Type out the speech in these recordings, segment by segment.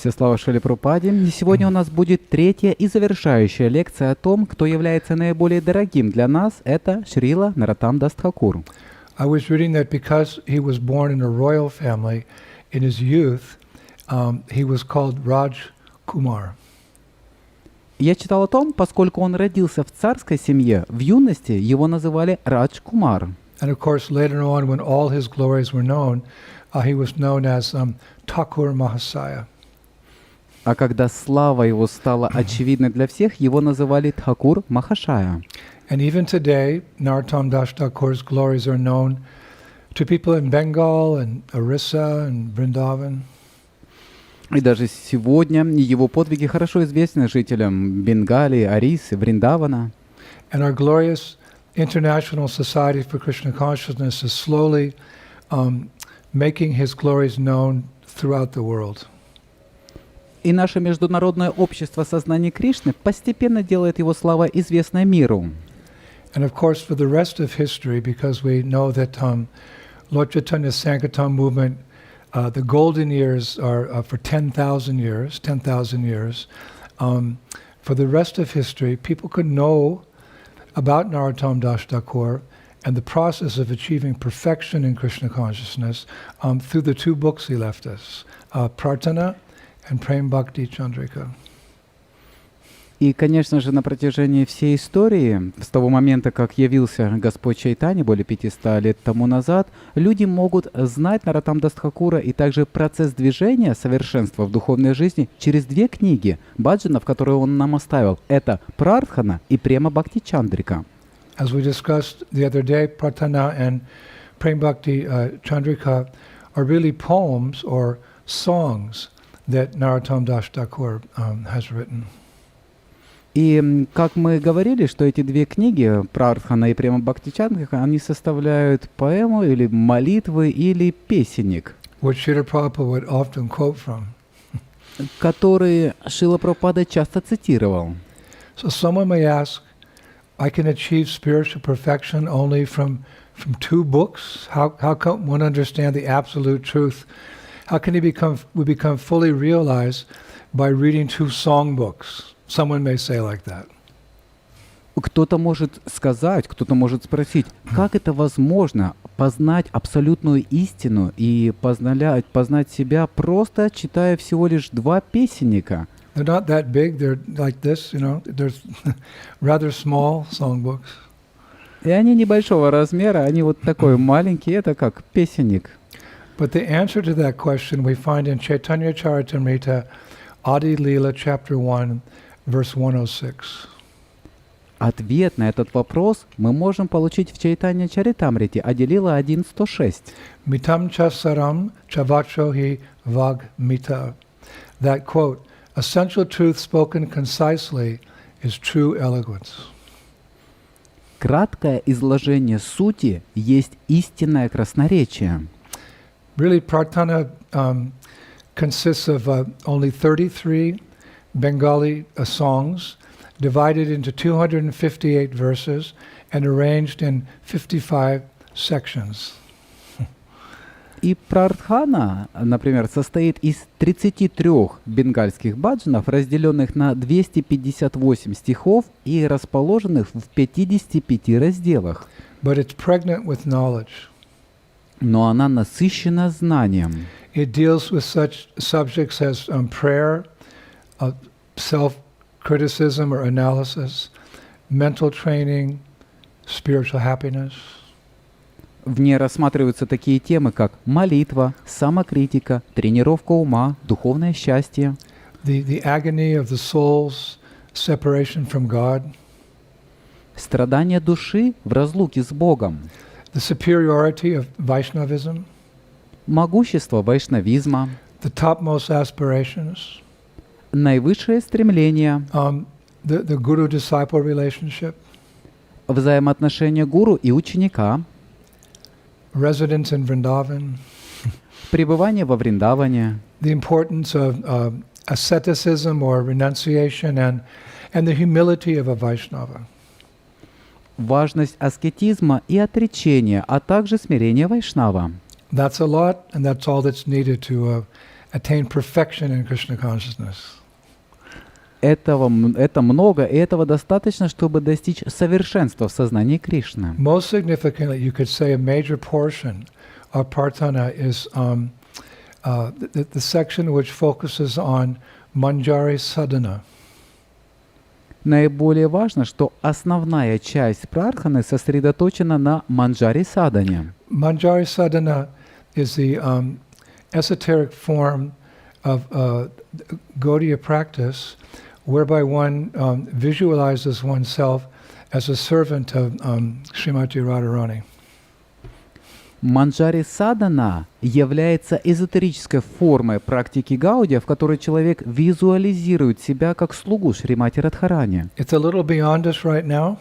Все слава Шриле Прабхупаде. И сегодня у нас будет третья и завершающая лекция о том, кто является наиболее дорогим для нас. Это Шрила Нароттама Даса Тхакура. I was reading that because he was born in a royal family in his youth, he was called Raj Kumar. Я читал о том, поскольку он родился в царской семье, в юности его называли Радж Кумар. And of course, later on, when all his glories were known, he was known as Thakur Mahasaya. А когда слава его стала очевидной для всех, его называли Тхакур Махашая. And even today, Narottama Dasa Thakur's glories are known to people in Bengal and Orissa and Vrindavan. И даже сегодня его подвиги хорошо известны жителям Бенгалии, Орисы, Вриндавана. And our glorious International Society for Krishna Consciousness is slowly making his glories known throughout the world. И наше международное общество сознания Кришны постепенно делает его слава известной миру. And of course, for the rest of history, because we know that Lord Chaitanya's Sankirtan movement, the golden years are for 10,000 years, 10,000 years. For the rest of history, people could know about Narottama Dasa Thakur and the process of achieving perfection in Krishna consciousness through the two books he left us, Prarthana and Prem Bhakti Chandrika. И, конечно же, на протяжении всей истории, с того момента, как явился Господь Чайтанья более 500 лет тому назад, люди могут знать Нароттама Даса Тхакура и также процесс движения совершенства в духовной жизни через две книги баджанов, которые он нам оставил. Это Прартхана и Према Бхакти Чандрика. As we discussed the other day, Prarthana and Prem Bhakti Chandrika are really poems or songs that Narottama Dasa Thakur has written. И как мы говорили, что эти две книги, Прартхана и Према Бхакти Чандрика, они составляют поэму или молитвы или песенник, Which Srila Prabhupada would often quote from. которые Шрила Прабхупада часто цитировал. So someone may ask, I can achieve spiritual perfection only from two books? How can one understand the absolute truth? How can we become fully realized by reading two songbooks? Someone may say like that. Кто-то может сказать, кто-то может спросить, как это возможно познать абсолютную истину и познать себя, просто читая всего лишь два песенника. They're not that big, they're like this, they're rather small songbooks. И они небольшого размера, они вот такой маленький, это как песенник. But the answer to that question we find in Chaitanya Charitamrita, Adi Leela, chapter 1, verse 106. Ответ на этот вопрос мы можем получить в Чайтанья Чаритамрите, Ади-лила 1.106. Mitam chasaram chavachohi vag mita. That quote, essential truth spoken concisely is true eloquence. Краткое изложение сути есть истинное красноречие. Really, Prarthana consists of only 33 Bengali songs, divided into 258 verses and arranged in 55 sections. И Прартхана, например, состоит из 33 бенгальских баджанов, разделенных на 258 стихов и расположенных в 55 разделах. But it's pregnant with knowledge. Но она насыщена знанием. It deals with such subjects as prayer, self-criticism or analysis, mental training, spiritual happiness. В ней рассматриваются такие темы, как молитва, самокритика, тренировка ума, духовное счастье, The agony of the soul's separation from God, страдание души в разлуке с Богом, the superiority of Vaishnavism, могущество вайшнавизма, the topmost aspirations, наивысшее стремление, the guru-disciple relationship, взаимоотношения гуру и ученика, residence in Vrindavan, пребывание во Вриндаване, the importance of asceticism or renunciation and the humility of a Vaishnava. важность аскетизма и отречения, а также смирение вайшнава. That's a lot, and that's all that's needed to attain perfection in Krishna consciousness. Это много, и этого достаточно, чтобы достичь совершенства в сознании Кришны. Most significantly, you could say a major portion of Prarthana is the section which focuses on manjari sadhana. Наиболее важно, что основная часть прарханы сосредоточена на манджари садане. Manjari sadhana is the esoteric form of Gaudiya practice, whereby one visualizes oneself as a servant of Srimati Radharani. Манджари садана является эзотерической формой практики гаудия, в которой человек визуализирует себя как слугу Шримати Радхарани. It's a little beyond us right now,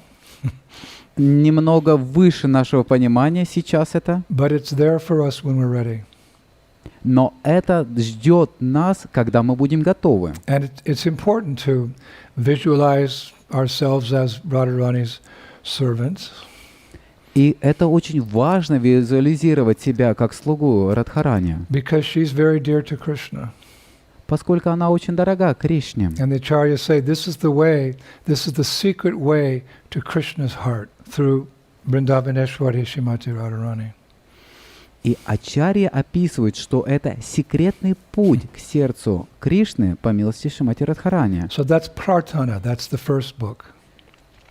Немного выше нашего понимания сейчас это, but it's there for us when we're ready. но это ждет нас, когда мы будем готовы. And it's important to visualize ourselves as Radharani's servants. И это очень важно визуализировать себя как слугу Радхарани, Because she's very dear to Krishna. поскольку она очень дорога Кришне. And the acharyas say this is the way, this is the secret way to Krishna's heart through Vrindavaneshwari Srimati Radharani. И ачарья описывают, что это секретный путь к сердцу Кришны по милости Шримати Радхарани. So that's Prarthana, that's the first book.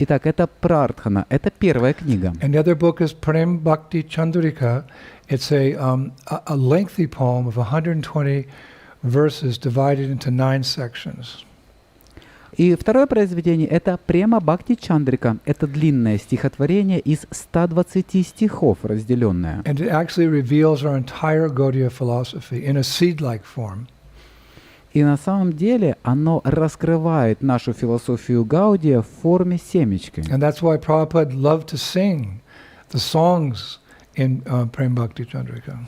Итак, это Прартхана, это первая книга. And the other book is Prem Bhakti Chandrika. It's a lengthy poem of 120 verses divided into 9 sections. И второе произведение — это Према Бхакти Чандрика. Это длинное стихотворение из 120 стихов, разделенное. And it actually reveals our entire Gaudiya philosophy in a seed-like form. И на самом деле оно раскрывает нашу философию Гаудия в форме семечки. And that's why Prabhupada loved to sing the songs in Prem Bhakti Chandrika.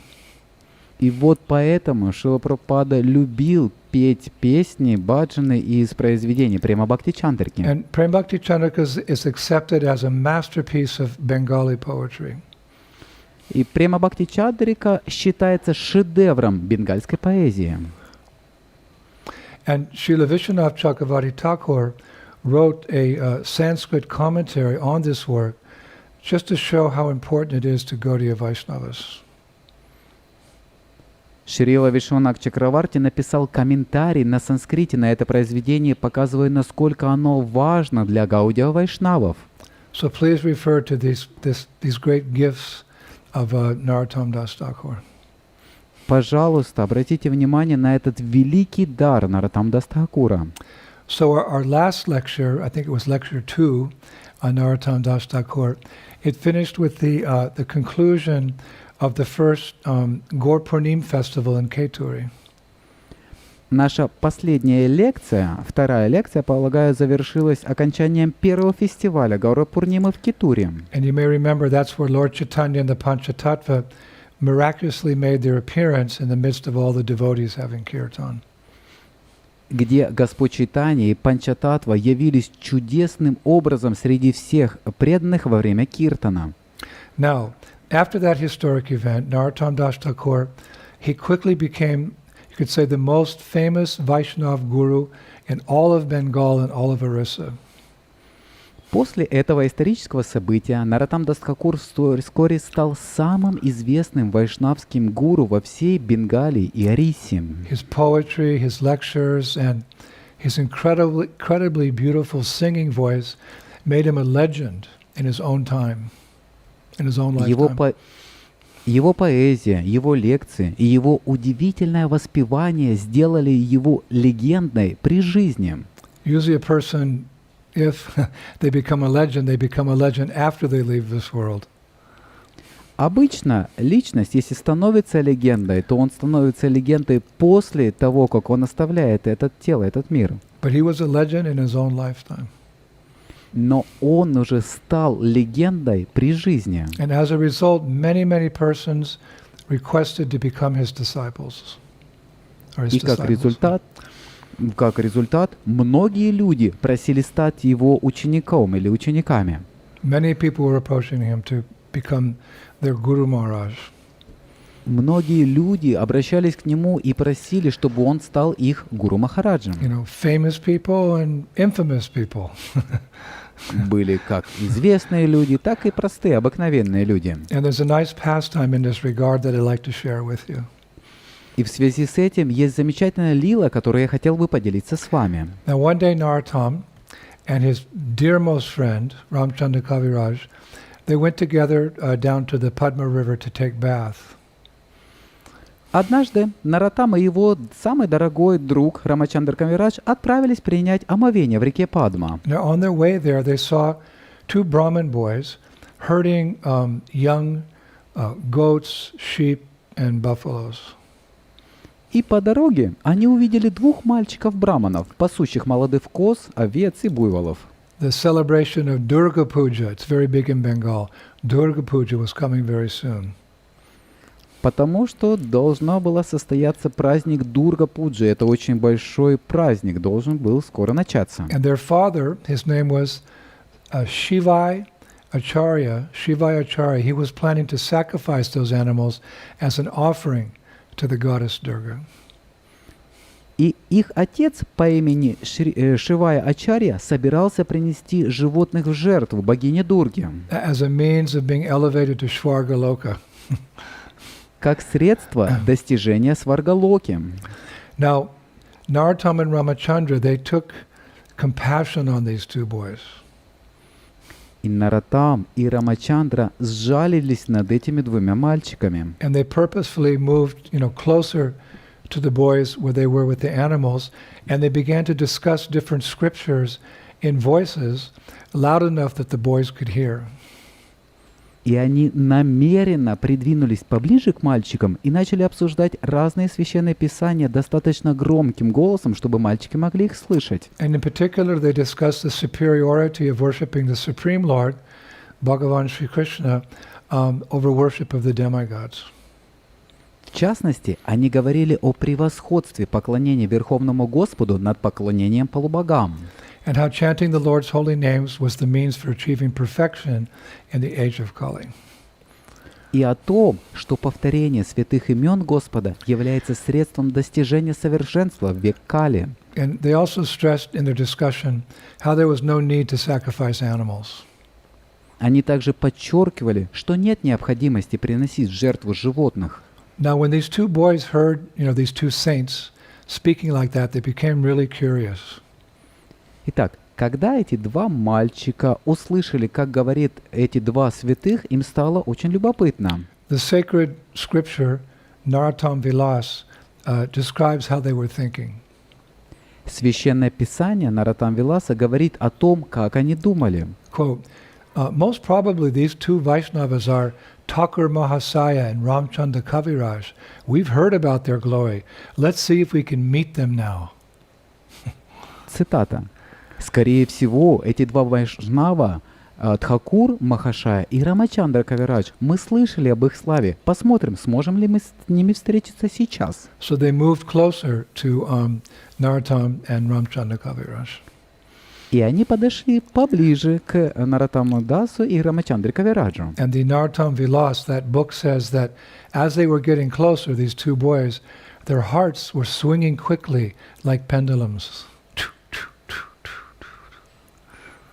И вот поэтому Шрила Прабхупада любил петь песни, баджаны из произведений Према Бхакти Чандрики. And Prem Bhakti Chandrika is accepted as a masterpiece of Bengali poetry. И Према Бхакти Чандрика считается шедевром бенгальской поэзии. And Srila Vishwanath Chakravarti Thakur wrote a Sanskrit commentary on this work just to show how important it is to Gaudiya Vaishnavas. Шрила Вишванат Чакраварти написал комментарий на санскрите на это произведение, показывая, насколько оно важно для Гаудия Вайшнавов. So please refer to these great gifts of Narottama Dasa Tхакура. Пожалуйста, обратите внимание на этот великий дар Нароттама Даса Тхакура. So our last lecture, I think it was lecture 2 on Narottama Dasa Tхакура, it finished with the conclusion of the first Gaur Purnim festival in Keturi. Наша последняя лекция, вторая лекция, полагаю, завершилась окончанием первого фестиваля Гаура Пурнимы в Кетуре. And you may remember that's where Lord Chaitanya and the Panchatattva miraculously made their appearance in the midst of all the devotees having kirtan. Где Господь Чайтанья и Панчататтва явились чудесным образом среди всех преданных во время киртана. Now, after that historic event, Narottama Dasa Tхакура, he quickly became, you could say, the most famous Vaishnav guru in all of Bengal and all of Orissa. После этого исторического события Нароттама Даса Тхакур вскоре стал самым известным вайшнавским гуру во всей Бенгалии и Ориссе. His poetry, his lectures, and his incredibly beautiful singing voice made him a legend in his own time, in his own lifetime. Его поэзия, его лекции и его удивительное воспевание сделали его легендой при жизни. Usually a person, if they become a legend after they leave this world. Обычно личность, если становится легендой, то он становится легендой после того, как он оставляет это тело, этот мир. But he was a legend in his own lifetime. Но он уже стал легендой при жизни. And as a result, many persons requested to become his disciples. Or his И как disciples. результат, многие люди просили стать его учеником или учениками. Many people were approaching him to become their Guru Maharaj. Многие люди обращались к нему и просили, чтобы он стал их Гуру Махараджем. You know, famous people and infamous people. Были как известные люди, так и простые, обыкновенные люди. And there's a nice pastime in this regard that I'd like to share with you. И в связи с этим есть замечательная лила, которую я хотел бы поделиться с вами. Now one day Narottama and his dearmost friend, Ramchandra Kaviraj, they went together down to the Padma River to take bath. Однажды Нароттама и его самый дорогой друг Рамачандра Кавирадж отправились принять омовение в реке Падма. Now on their way there, they saw two Brahmin boys herding young goats, sheep, and buffaloes. И по дороге они увидели двух мальчиков-браманов, пасущих молодых коз, овец и буйволов. The celebration of Durga Puja, it's very big in Bengal. Durga Puja was coming very soon. Потому что должна была состояться праздник Дурга-пуджи. Это очень большой праздник, должен был скоро начаться. And their father, his name was Shivai Acharya. Shivai Acharya. He was planning to sacrifice those animals as an offering to the goddess Durga. И их отец по имени Шивая Ачарья собирался принести животных в жертву богине Дурге. As a means of being elevated to Shvargaloka. Как средство достижения сваргалоки. Now, Narottama and Ramachandra, they took compassion on these two boys. И Нароттам и Рамачандра сжалились над этими двумя мальчиками. And they purposefully moved, closer to the boys where they were with the animals, and they began to discuss different scriptures in voices loud enough that the boys could hear. И они намеренно придвинулись поближе к мальчикам и начали обсуждать разные священные писания достаточно громким голосом, чтобы мальчики могли их слышать. And in particular, they discussed the superiority of worshiping the Supreme Lord, Bhagavan Sri Krishna, over worship of the demigods. В частности, они говорили о превосходстве поклонения Верховному Господу над поклонением полубогам. And how chanting the Lord's holy names was the means for achieving perfection in the age of Kali. И о том, что повторение святых имен Господа является средством достижения совершенства в век Кали. And they also stressed in their discussion how there was no need to sacrifice animals. Они также подчеркивали, что нет необходимости приносить в жертву животных. Now, when these two boys heard, these two saints speaking like that, they became really curious. Итак, когда эти два мальчика услышали, как говорит эти два святых, им стало очень любопытно. The sacred scripture, Narottama Vilas, describes how they were thinking. Священное Писание Нароттама Виласа говорит о том, как они думали. Quote, most probably these two Vaishnavas are Thakur Mahasaya and Ramchandra Kaviraj. We've heard about their glory. Let's see if we can meet them now. Цитата. Скорее всего, эти два вайшнава, Тхакур Махашая и Рамачандра Кавирадж, мы слышали об их славе. Посмотрим, сможем ли мы с ними встретиться сейчас. So they moved closer to Narottama and Ramchandra Kaviraj. И они подошли поближе к Нароттаму Дасу и Рамачандре Кавираджу. And the Narottama Vilas, that book says that as they were getting closer, these two boys, their hearts were swinging quickly like pendulums.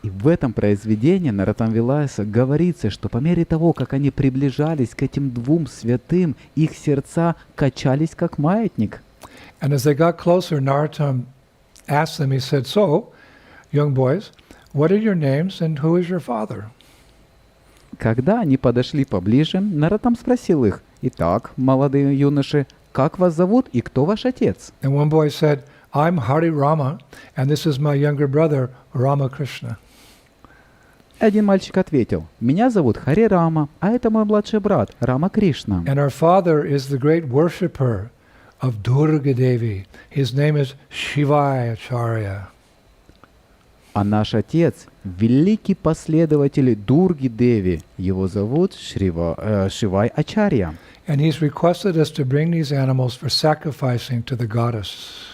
И в этом произведении Нароттама Виласа говорится, что по мере того, как они приближались к этим двум святым, их сердца качались как маятник. And as they got closer, Narottama asked them, he said, so, young boys, what are your names and who is your father? Когда они подошли поближе, Нароттам спросил их: «Итак, молодые юноши, как вас зовут и кто ваш отец?» And one boy said, I'm Hari Rama, and this is my younger brother, Ramakrishna. Один мальчик ответил: «Меня зовут Хари Рама, а это мой младший брат Рама Кришна». And our father is the great worshipper of Durga Devi. His name is Shivai Acharya. А наш отец — великий последователь Дурги Деви. Его зовут Шивай Ачарья. And he's requested us to bring these animals for sacrificing to the goddess.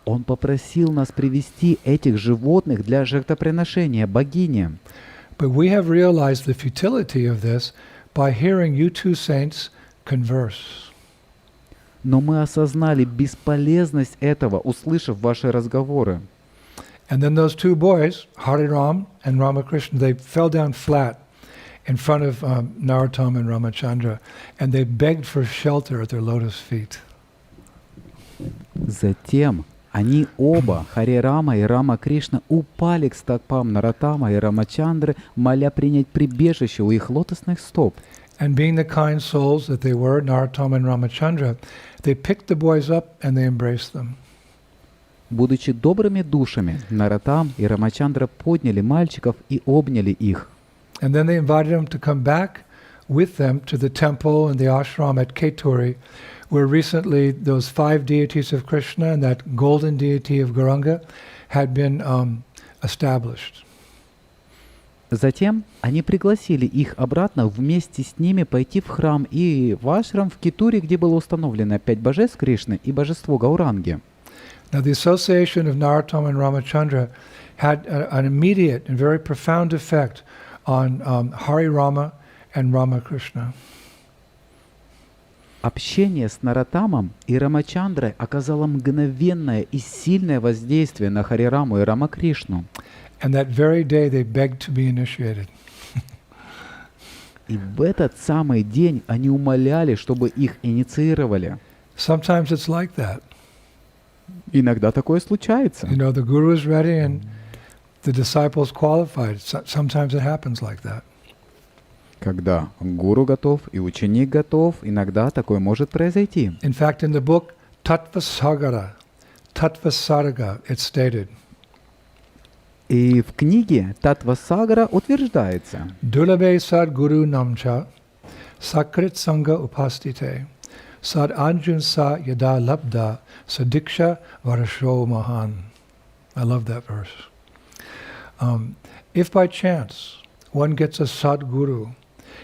Он попросил нас привести этих животных для жертвоприношения богине. But we have realized the futility of this by hearing you two saints converse. Но мы осознали бесполезность этого, услышав ваши разговоры. And then those two boys, Hariram and Ramakrishna, they fell down flat in front of Narottama and Ramachandra, and they begged for shelter at their lotus feet. Затем они оба, Хари Рама и Рама Кришна, упали к стопам Нароттама и Рамачандры, моля принять прибежище у их лотосных стоп. And being the kind souls that they were, Narottama and Ramachandra, they picked the boys up and they embraced them. Будучи добрыми душами, Нароттам и Рамачандра подняли мальчиков и обняли их. And then they invited them to come back with them to the temple and the ashram at Keturi, where recently those 5 deities of Krishna and that golden deity of Gauranga had been established. Затем они пригласили их обратно вместе с ними пойти в храм и в ашрам в Кетуре, где было установлено 5 божеств Кришны и божество Гауранги. Now the association of Narottama and Ramachandra had an immediate and very profound effect on Hari Rama and Ramakrishna. Общение с Нароттамом и Рамачандрой оказало мгновенное и сильное воздействие на Хари Раму и Рамакришну. And that very day they begged to be initiated. И в этот самый день они умоляли, чтобы их инициировали. Sometimes it's like that. Иногда такое случается. You know, the guru is ready and the disciples qualified. Sometimes it happens like that. Когда гуру готов и ученик готов, иногда такое может произойти. In fact, in the book Tattvasagara, Tattvasarga, it's stated. И в книге Таттва-сагара утверждается: Dulabe sad guru namcha, sakrit sangha upastite, sad anjun sa yada labda, sadiksha varasho mahan. I love that verse. If by chance one gets a sadguru,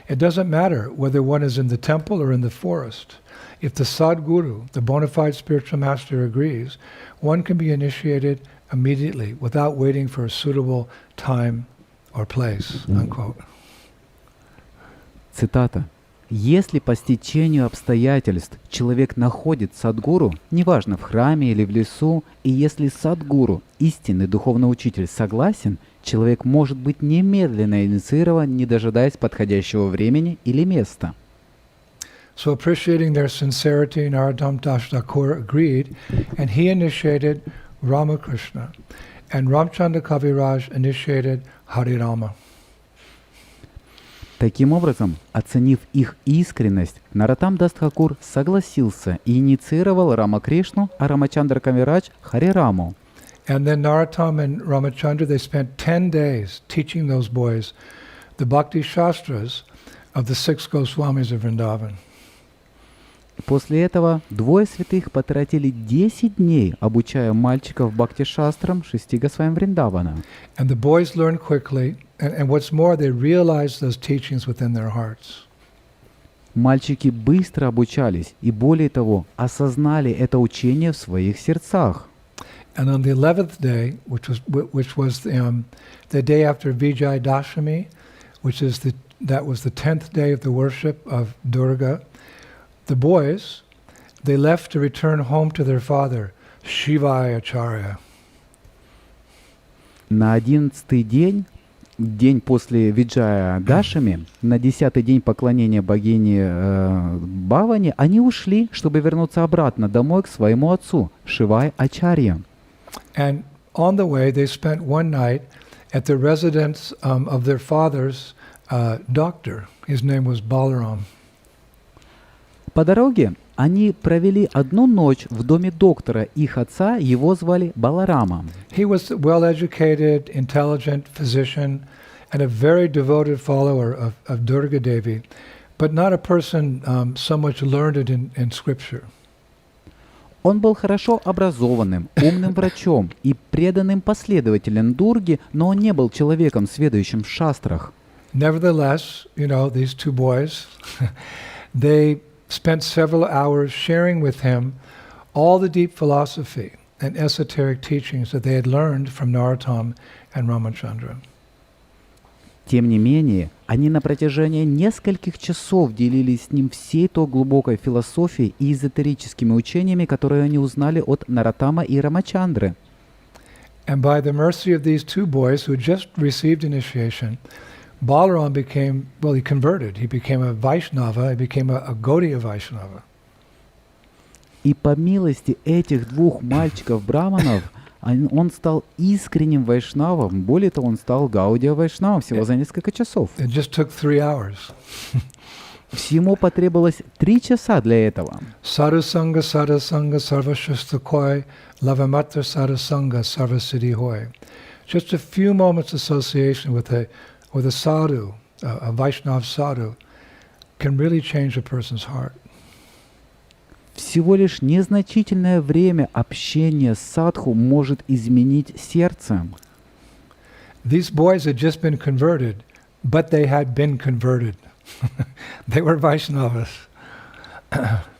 it doesn't matter whether one is in the temple or in the forest. If the sadguru, the bona fide spiritual master, agrees, one can be initiated immediately without waiting for a suitable time or place. Unquote. Цитата. Если по стечению обстоятельств человек находит садгуру, неважно в храме или в лесу, и если садгуру, истинный духовный учитель, согласен, человек может быть немедленно инициирован, не дожидаясь подходящего времени или места. So appreciating their sincerity, Narottama Dasa Thakura agreed, and he initiated Ramakrishna, and Ramchandra Kaviraj initiated Harirama. Таким образом, оценив их искренность, Нароттама Даса Тхакур согласился и инициировал Рамакришну, а Рамачандра Кавирадж — Харираму. And then Narottama and Ramachandra, they spent 10 days teaching those boys the Bhakti Shastras of the 6 Goswamis of Vrindavan. После этого двое святых потратили 10 дней, обучая мальчиков бхакти-шастрам 6 Госвами Вриндавана. And the boys learned quickly, and what's more, they realized those teachings within their hearts. Мальчики быстро обучались и, более того, осознали это учение в своих сердцах. And on the 11th day, which was the day after Vijay Dashami, that was the 10th day of the worship of Durga, the boys, they left to return home to their father, Shivaya Acharya. На 11-й день, день после Виджая Дашами, на 10-й день поклонения богине Бхавани, они ушли, чтобы вернуться обратно домой к своему отцу, Шивай Ачарья. And on the way, they spent one night at the residence of their father's doctor. His name was Balaram. По дороге они провели одну ночь в доме доктора их отца, его звали Баларама. He was a well-educated, intelligent physician and a very devoted follower of Durga Devi, but not a person so much learned in scripture. Он был хорошо образованным, умным врачом и преданным последователем Дурги, но он не был человеком, сведущим в шастрах. Nevertheless, you know, these two boys, they spent several hours sharing with him all the deep philosophy and esoteric teachings that they had learned from Narottama and Ramachandra. Тем не менее, Они на протяжении нескольких часов делились с ним всей той глубокой философией и эзотерическими учениями, которые они узнали от Нароттама и Рамачандры. And by the mercy of these two boys who just received initiation, Balaram became, well, he converted. He became a Vaishnava, he became a Gaudiya Vaishnava. И по милости этих двух мальчиков-браманов он стал искренним вайшнавом. Более того, он стал гаудия вайшнавом всего за несколько часов. It just took 3 hours. Всему потребовалось 3 часа для этого. Sadhusanga sarvashastakoi lavamatra sadhusanga sarvasiddhi hoy. Just a few moments association with a sadhu, a Vaishnav sadhu, can really change a person's heart. Всего лишь незначительное время общения с садху может изменить сердце. These boys had just been converted, but they had been converted. They were Vaishnavas.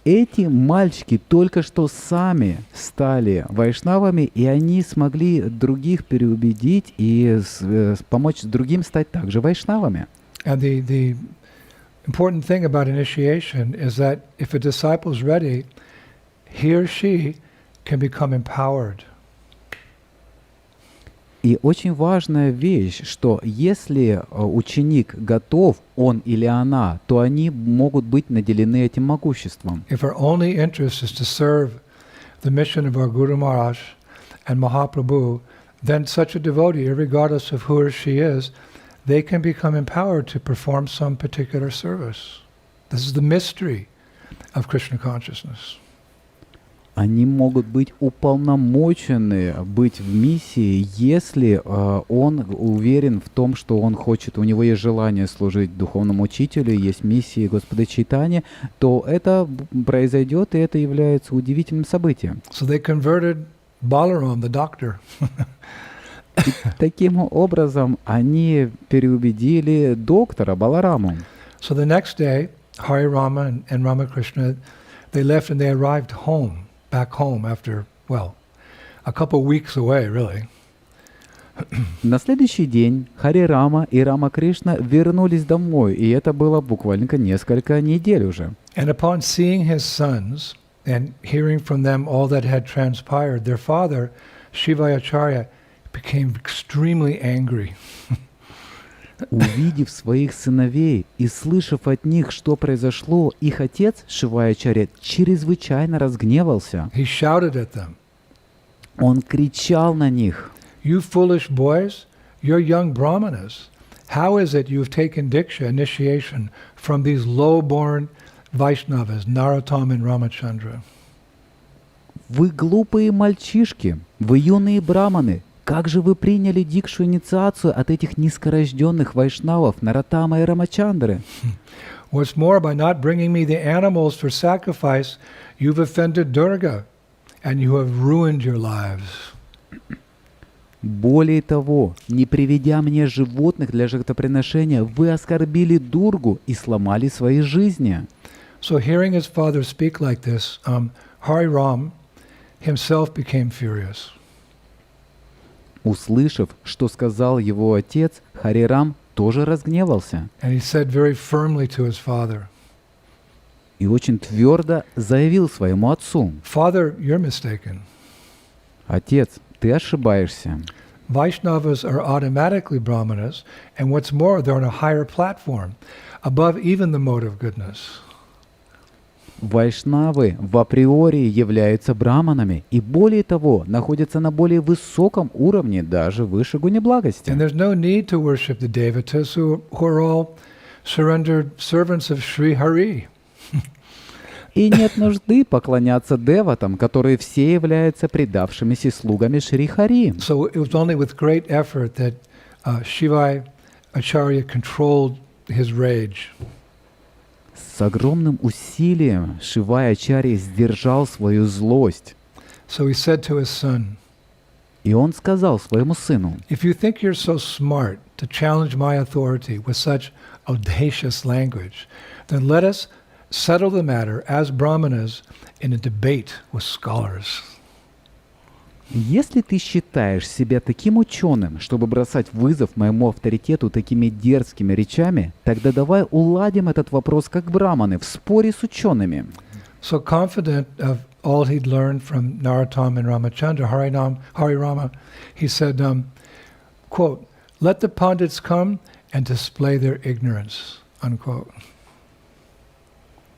Эти мальчики только что сами стали вайшнавами, и они смогли других переубедить и помочь другим стать также вайшнавами. And the important thing about initiation is that if a disciple is ready, he or she can become empowered. И очень важная вещь, что если ученик готов, он или она, то они могут быть наделены этим могуществом. If our only interest is to serve the mission of our Guru Maharaj and Mahaprabhu, then such a devotee, regardless of who or she is, they can become empowered to perform some particular service. This is the mystery of Krishna consciousness. Они могут быть уполномочены быть в миссии, если он уверен в том, что он хочет, у него есть желание служить духовному учителю, есть миссия Господа Чайтаньи, то это произойдет, и это является удивительным событием. So they converted Balaram, the doctor. И таким образом они переубедили доктора Балараму. So the next day, Hari Rama and Ramakrishna, they left and they arrived home, back home after, well, a couple weeks away, really. На следующий день Хари Рама и Рама Кришна вернулись домой, и это было буквально несколько недель уже. And upon seeing his sons and hearing from them all that had transpired, their father, Shivayacharya, became extremely angry. Увидев своих сыновей и слышав от них, что произошло, их отец, Шиваячарья, чрезвычайно разгневался. He shouted at them, Он кричал на них. "You foolish boys, you're young brahmanas. How is it you've taken diksha, initiation, from these low-born Vaishnavas, Narottama and Ramachandra? Вы глупые мальчишки, вы юные браманы. Как же вы приняли дикшу инициацию от этих низкорожденных вайшнавов Нароттама и Рамачандры? What's more, by not bringing me the animals for sacrifice, you've offended Durga, and you have ruined your lives." Более того, не приведя мне животных для жертвоприношения, вы оскорбили Дургу и сломали свои жизни. So hearing his father speak like this, Hari Ram himself became furious. Услышав, что сказал его отец, Харирам тоже разгневался And he said very firmly to his father, и очень твердо заявил своему отцу: "Father, you're mistaken. «Отец, ты ошибаешься. Vaishnavas are automatically brahmanas, and what's more, they're on a higher platform, above even the mode of goodness." Вайшнавы в априори являются браманами и, более того, находятся на более высоком уровне, даже выше гуни благости. And there's no need to worship the devatas who are all surrendered servants of Sri Hari. И нет нужды поклоняться деватам, которые все являются предавшимися слугами Шри Хари. So it was only with great effort that Shivai Acharya controlled his rage. С огромным усилием Шиваячарья сдержал свою злость. So he said to his son, И он сказал своему сыну: "If you think you're so smart to challenge my authority with such audacious language, then let us settle the matter as brahmanas in a debate with scholars." Если ты считаешь себя таким ученым, чтобы бросать вызов моему авторитету такими дерзкими речами, тогда давай уладим этот вопрос как браманы в споре с учеными. So confident of all he'd learned from Narottama and Ramachandra, Harirama, he said, quote, "Let the Pandits come and display their ignorance," unquote.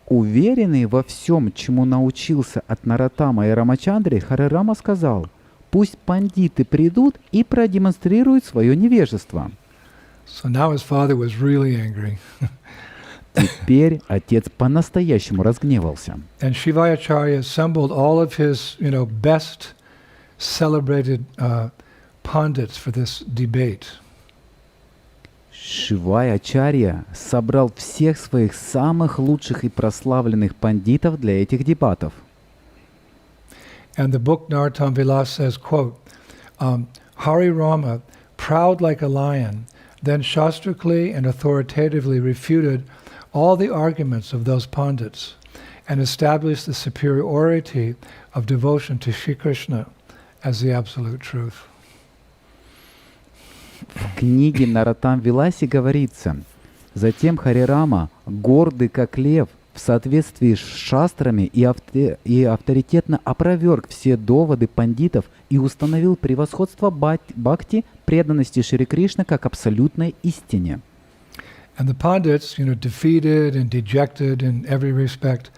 Уверенный во всем, чему научился от Нароттама и Рамачандры, Харирама сказал: «Пусть пандиты придут и продемонстрируют свое невежество». So now his father was really angry. Теперь отец по-настоящему разгневался. And Shivayacharya assembled all of his, best celebrated Pandits for this debate. Шивая-ачарья собрал всех своих самых лучших и прославленных пандитов для этих дебатов. And the book Narottama Vilas says, quote, Hari Rama, proud like a lion, then shastrically and authoritatively refuted all the arguments of those Pandits and established the superiority of devotion to Shri Krishna as the absolute truth. В книге Нароттама Виласе говорится: «Затем Харирама, гордый как лев, в соответствии с шастрами и авторитетно опроверг все доводы пандитов и установил превосходство бхакти, преданности Шри Кришне как абсолютной истине». And the Pandits, defeated and dejected in every respect,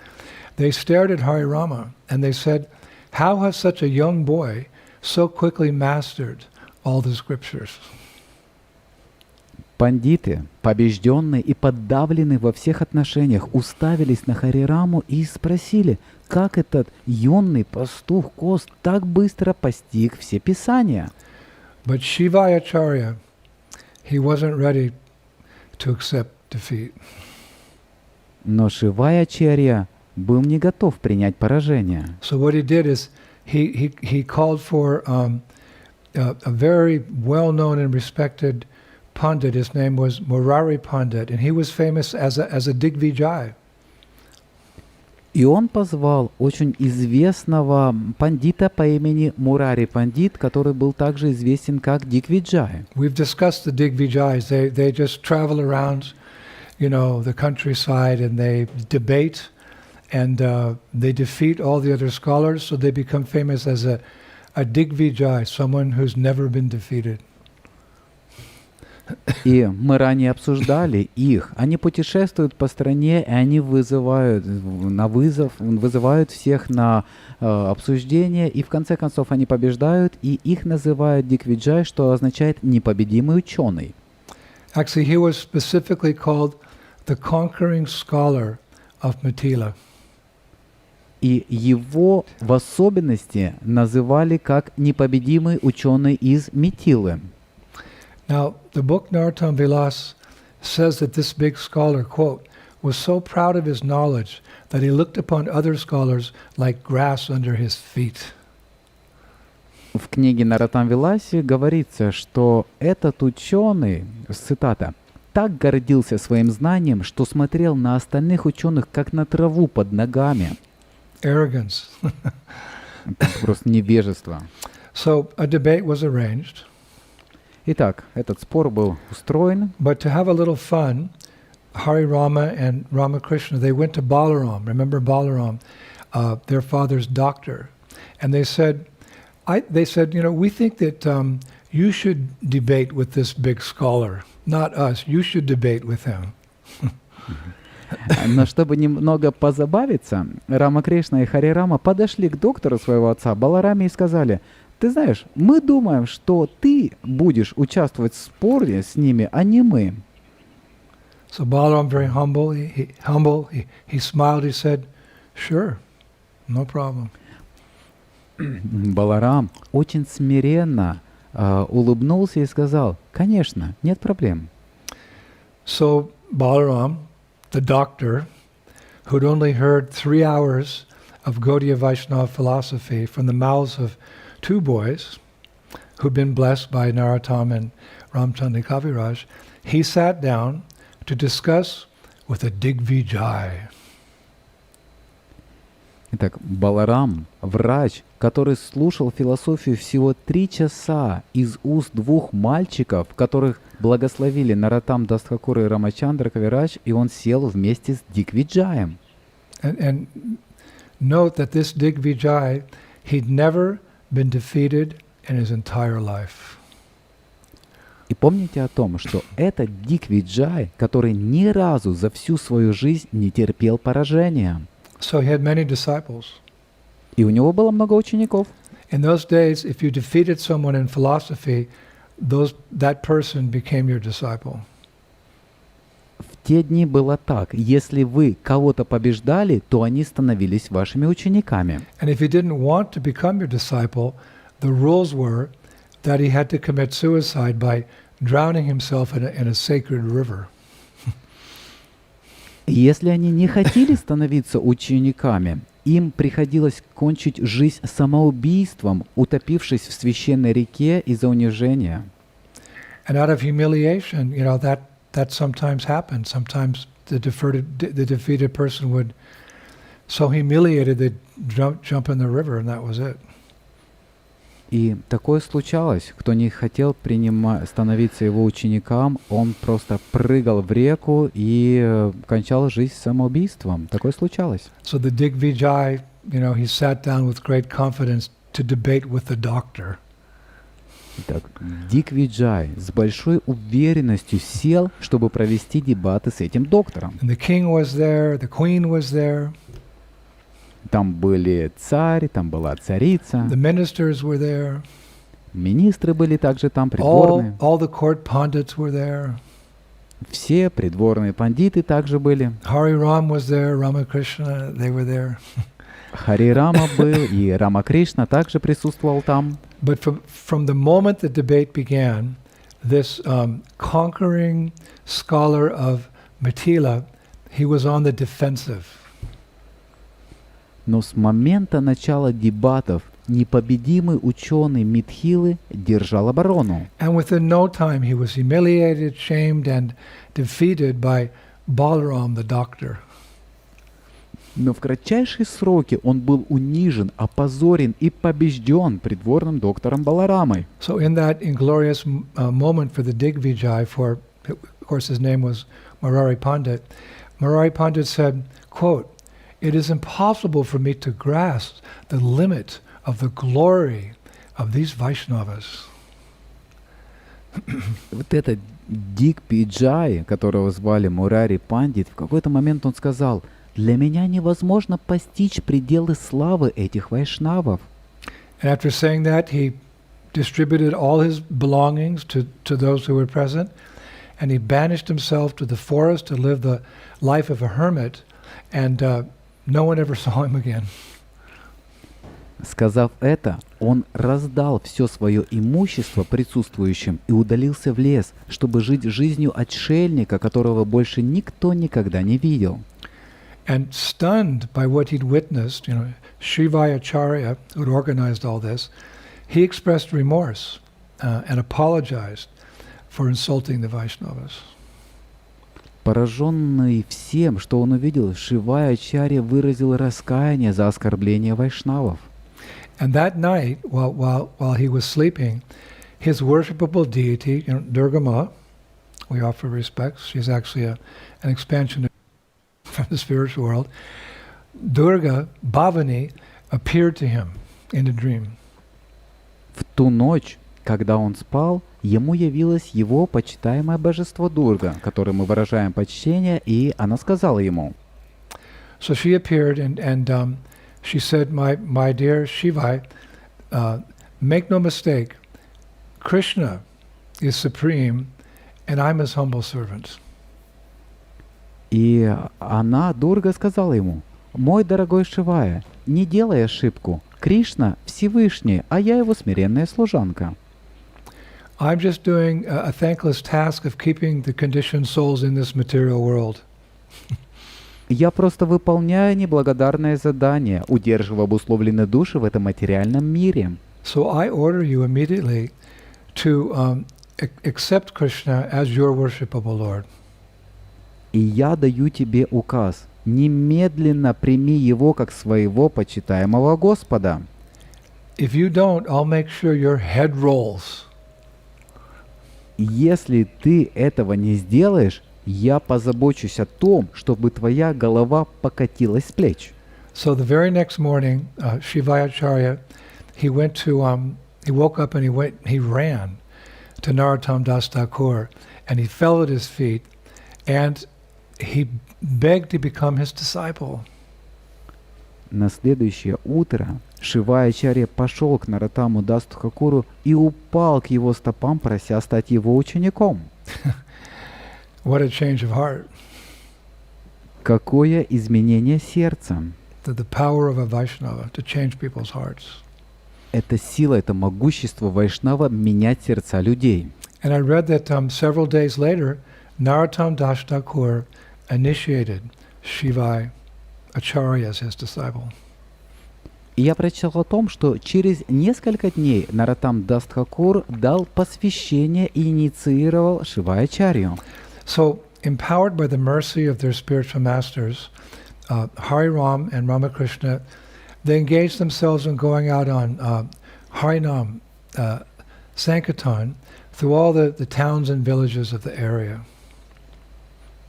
they stared at Hari Rama and they said, "How has such a young boy so quickly mastered all the scriptures?" Пандиты, побежденные и подавленные во всех отношениях, уставились на Харираму и спросили, как этот юный пастух коз так быстро постиг все писания. But Shivayacharya, he wasn't ready to accept defeat. Но Шивая-ачарья был не готов принять поражение. So what he did is he called for a very well-known and respected Pandit. His name was Murari Pandit, and he was famous as a Digvijay. И он позвал очень известного пандита по имени Мурари Пандит, который был также известен как Дигвиджай. We've discussed the Digvijayas. They just travel around, the countryside, and they debate, and they defeat all the other scholars, so they become famous as a Digvijay, someone who's never been defeated. И мы ранее обсуждали их. Они путешествуют по стране, и они вызывают всех на обсуждение, и в конце концов они побеждают, и их называют Диквиджай, что означает «непобедимый ученый». Actually, he was specifically called the conquering scholar of Mithila. И его в особенности называли как «непобедимый ученый из Митилы». Now, the book Narottama Vilas says that this big scholar, quote, was so proud of his knowledge that he looked upon other scholars like grass under his feet. В книге Нароттама Виласе говорится, что этот ученый, цитата, так гордился своим знанием, что смотрел на остальных ученых как на траву под ногами. Arrogance. Это просто невежество. So a debate was arranged. Итак, этот спор был устроен. But to have a little fun, Hari Rama and Ramakrishna, they went to Balaram. Remember Balaram, their father's doctor, and they said, we think that you should debate with this big scholar, not us. You should debate with him. Но чтобы немного позабавиться, Рамакришна и Харирама подошли к доктору своего отца Балараме и сказали: «Ты знаешь, мы думаем, что ты будешь участвовать в споре с ними, а не мы». So Balaram, very humble, he smiled, he said, "Sure, no problem." Баларам очень смиренно улыбнулся и сказал: «Конечно, нет проблем». So Balaram, the doctor, who'd only heard 3 hours of Gaudiya Vaishnava philosophy from the mouths of 2 boys who'd been blessed by Narottama and Ramchandra Kaviraj, he sat down to discuss with a Digvijay. Итак, Баларам, врач, который слушал философию всего 3 часа из уст 2 мальчиков, которых благословили Нароттама Даса Тхакура и Рамачандра Кавирадж, и он сел вместе с Дигвиджаем. And note that this Digvijay, he'd never been defeated in his entire life. И помните о том, что это Дигвиджай, который ни разу за всю свою жизнь не терпел поражения. So he had many disciples. И у него было много учеников. In those days, if you defeated someone in philosophy, that person became your disciple. В те дни было так. Если вы кого-то побеждали, то они становились вашими учениками. And if he didn't want to become your disciple, the rules were that he had to commit suicide by drowning himself in a sacred river. И если они не хотели становиться учениками, им приходилось кончить жизнь самоубийством, утопившись в священной реке из-за унижения. And out of humiliation, that sometimes happened. Sometimes the defeated person would, so humiliated, they'd jump in the river, and that was it. И такое случалось. Кто не хотел становиться его учеником, он просто прыгал в реку и кончал жизнь самоубийством. Такое случалось. So the Digvijay, he sat down with great confidence to debate with the doctor. Так, Дигвиджай с большой уверенностью сел, чтобы провести дебаты с этим доктором. And the king was there, the queen was there. Там были царь, там была царица. The ministers were there. Министры были также там, придворные. All the court pundits were there. Все придворные пандиты также были. Hari Ram was there, Ramakrishna, they were there. Хари Рама был, и Рама Кришна также присутствовал там. But from the moment the debate began, this conquering scholar of Mithila, he was on the defensive. Но с момента начала дебатов непобедимый ученый Митхилы держал оборону. And within no time he was humiliated, shamed, and defeated by Balaram, the doctor. Но в кратчайшие сроки он был унижен, опозорен и побежден придворным доктором Баларамой. So in that inglorious moment for the Digvijay, of course his name was Murari Pandit, Murari Pandit said, quote, "It is impossible for me to grasp the limit of the glory of these Vaishnavas." Вот этот Дигвиджай, которого звали Мурари Пандит, в какой-то момент он сказал: «Для меня невозможно постичь пределы славы этих вайшнавов». And after saying that, he distributed all his belongings to those who were present, and he banished himself to the forest to live the life of a hermit, and no one ever saw him again. Сказав это, он раздал все свое имущество присутствующим и удалился в лес, чтобы жить жизнью отшельника, которого больше никто никогда не видел. And stunned by what he'd witnessed, Srivaya Acharya, who'd organized all this, he expressed remorse and apologized for insulting the Vaishnavas. Пораженный всем, что он увидел, Шривая Ачарья выразил раскаяние за оскорбление вайшнавов. And that night, while he was sleeping, his worshipable deity, Durga Ma, we offer respects. She's actually an expansion from the spiritual world. Durga, Bhavani, appeared to him in a dream. В ту ночь, когда он спал, ему явилось его почитаемое божество Дурга, которому мы выражаем почтение, и она сказала ему. So she appeared and she said, my dear Shivai, make no mistake, Krishna is supreme and I'm his humble servant. И она, Дурга, сказала ему: «Мой дорогой Шивая, не делай ошибку. Кришна Всевышний, а я его смиренная служанка». I'm just doing a thankless task of keeping the conditioned souls in this material world. Я просто выполняю неблагодарное задание, удерживая обусловленные души в этом материальном мире. So I order you immediately to accept Krishna as your worshipable Lord. И я даю тебе указ: немедленно прими его как своего почитаемого Господа. If you don't, I'll make sure your head rolls. Если ты этого не сделаешь, я позабочусь о том, чтобы твоя голова покатилась с плеч. So the very next morning, Shivayacharya, he woke up and he ran to Narottama Dasa Thakura, and he fell at his feet, and he begged to become his disciple. На следующее утро Шиваачарья пошел к Нароттаму Дасу Тхакуру и упал к его стопам, прося стать его учеником. What a change of heart. Какое изменение сердца! The power of a Vaishnava to change people's hearts. Это сила, это могущество Вайшнава менять сердца людей. And I read that several days later, Narottama Dasa Thakura initiated Shivai Acharya as his disciple. И я прочитал о том, что через несколько дней Нароттама Даса Тхакур дал посвящение и инициировал Шиваачарью. So, empowered by the mercy of their spiritual masters, Hari Ram and Ramakrishna, they engaged themselves in going out on Harinam Sankirtan through all the towns and villages of the area.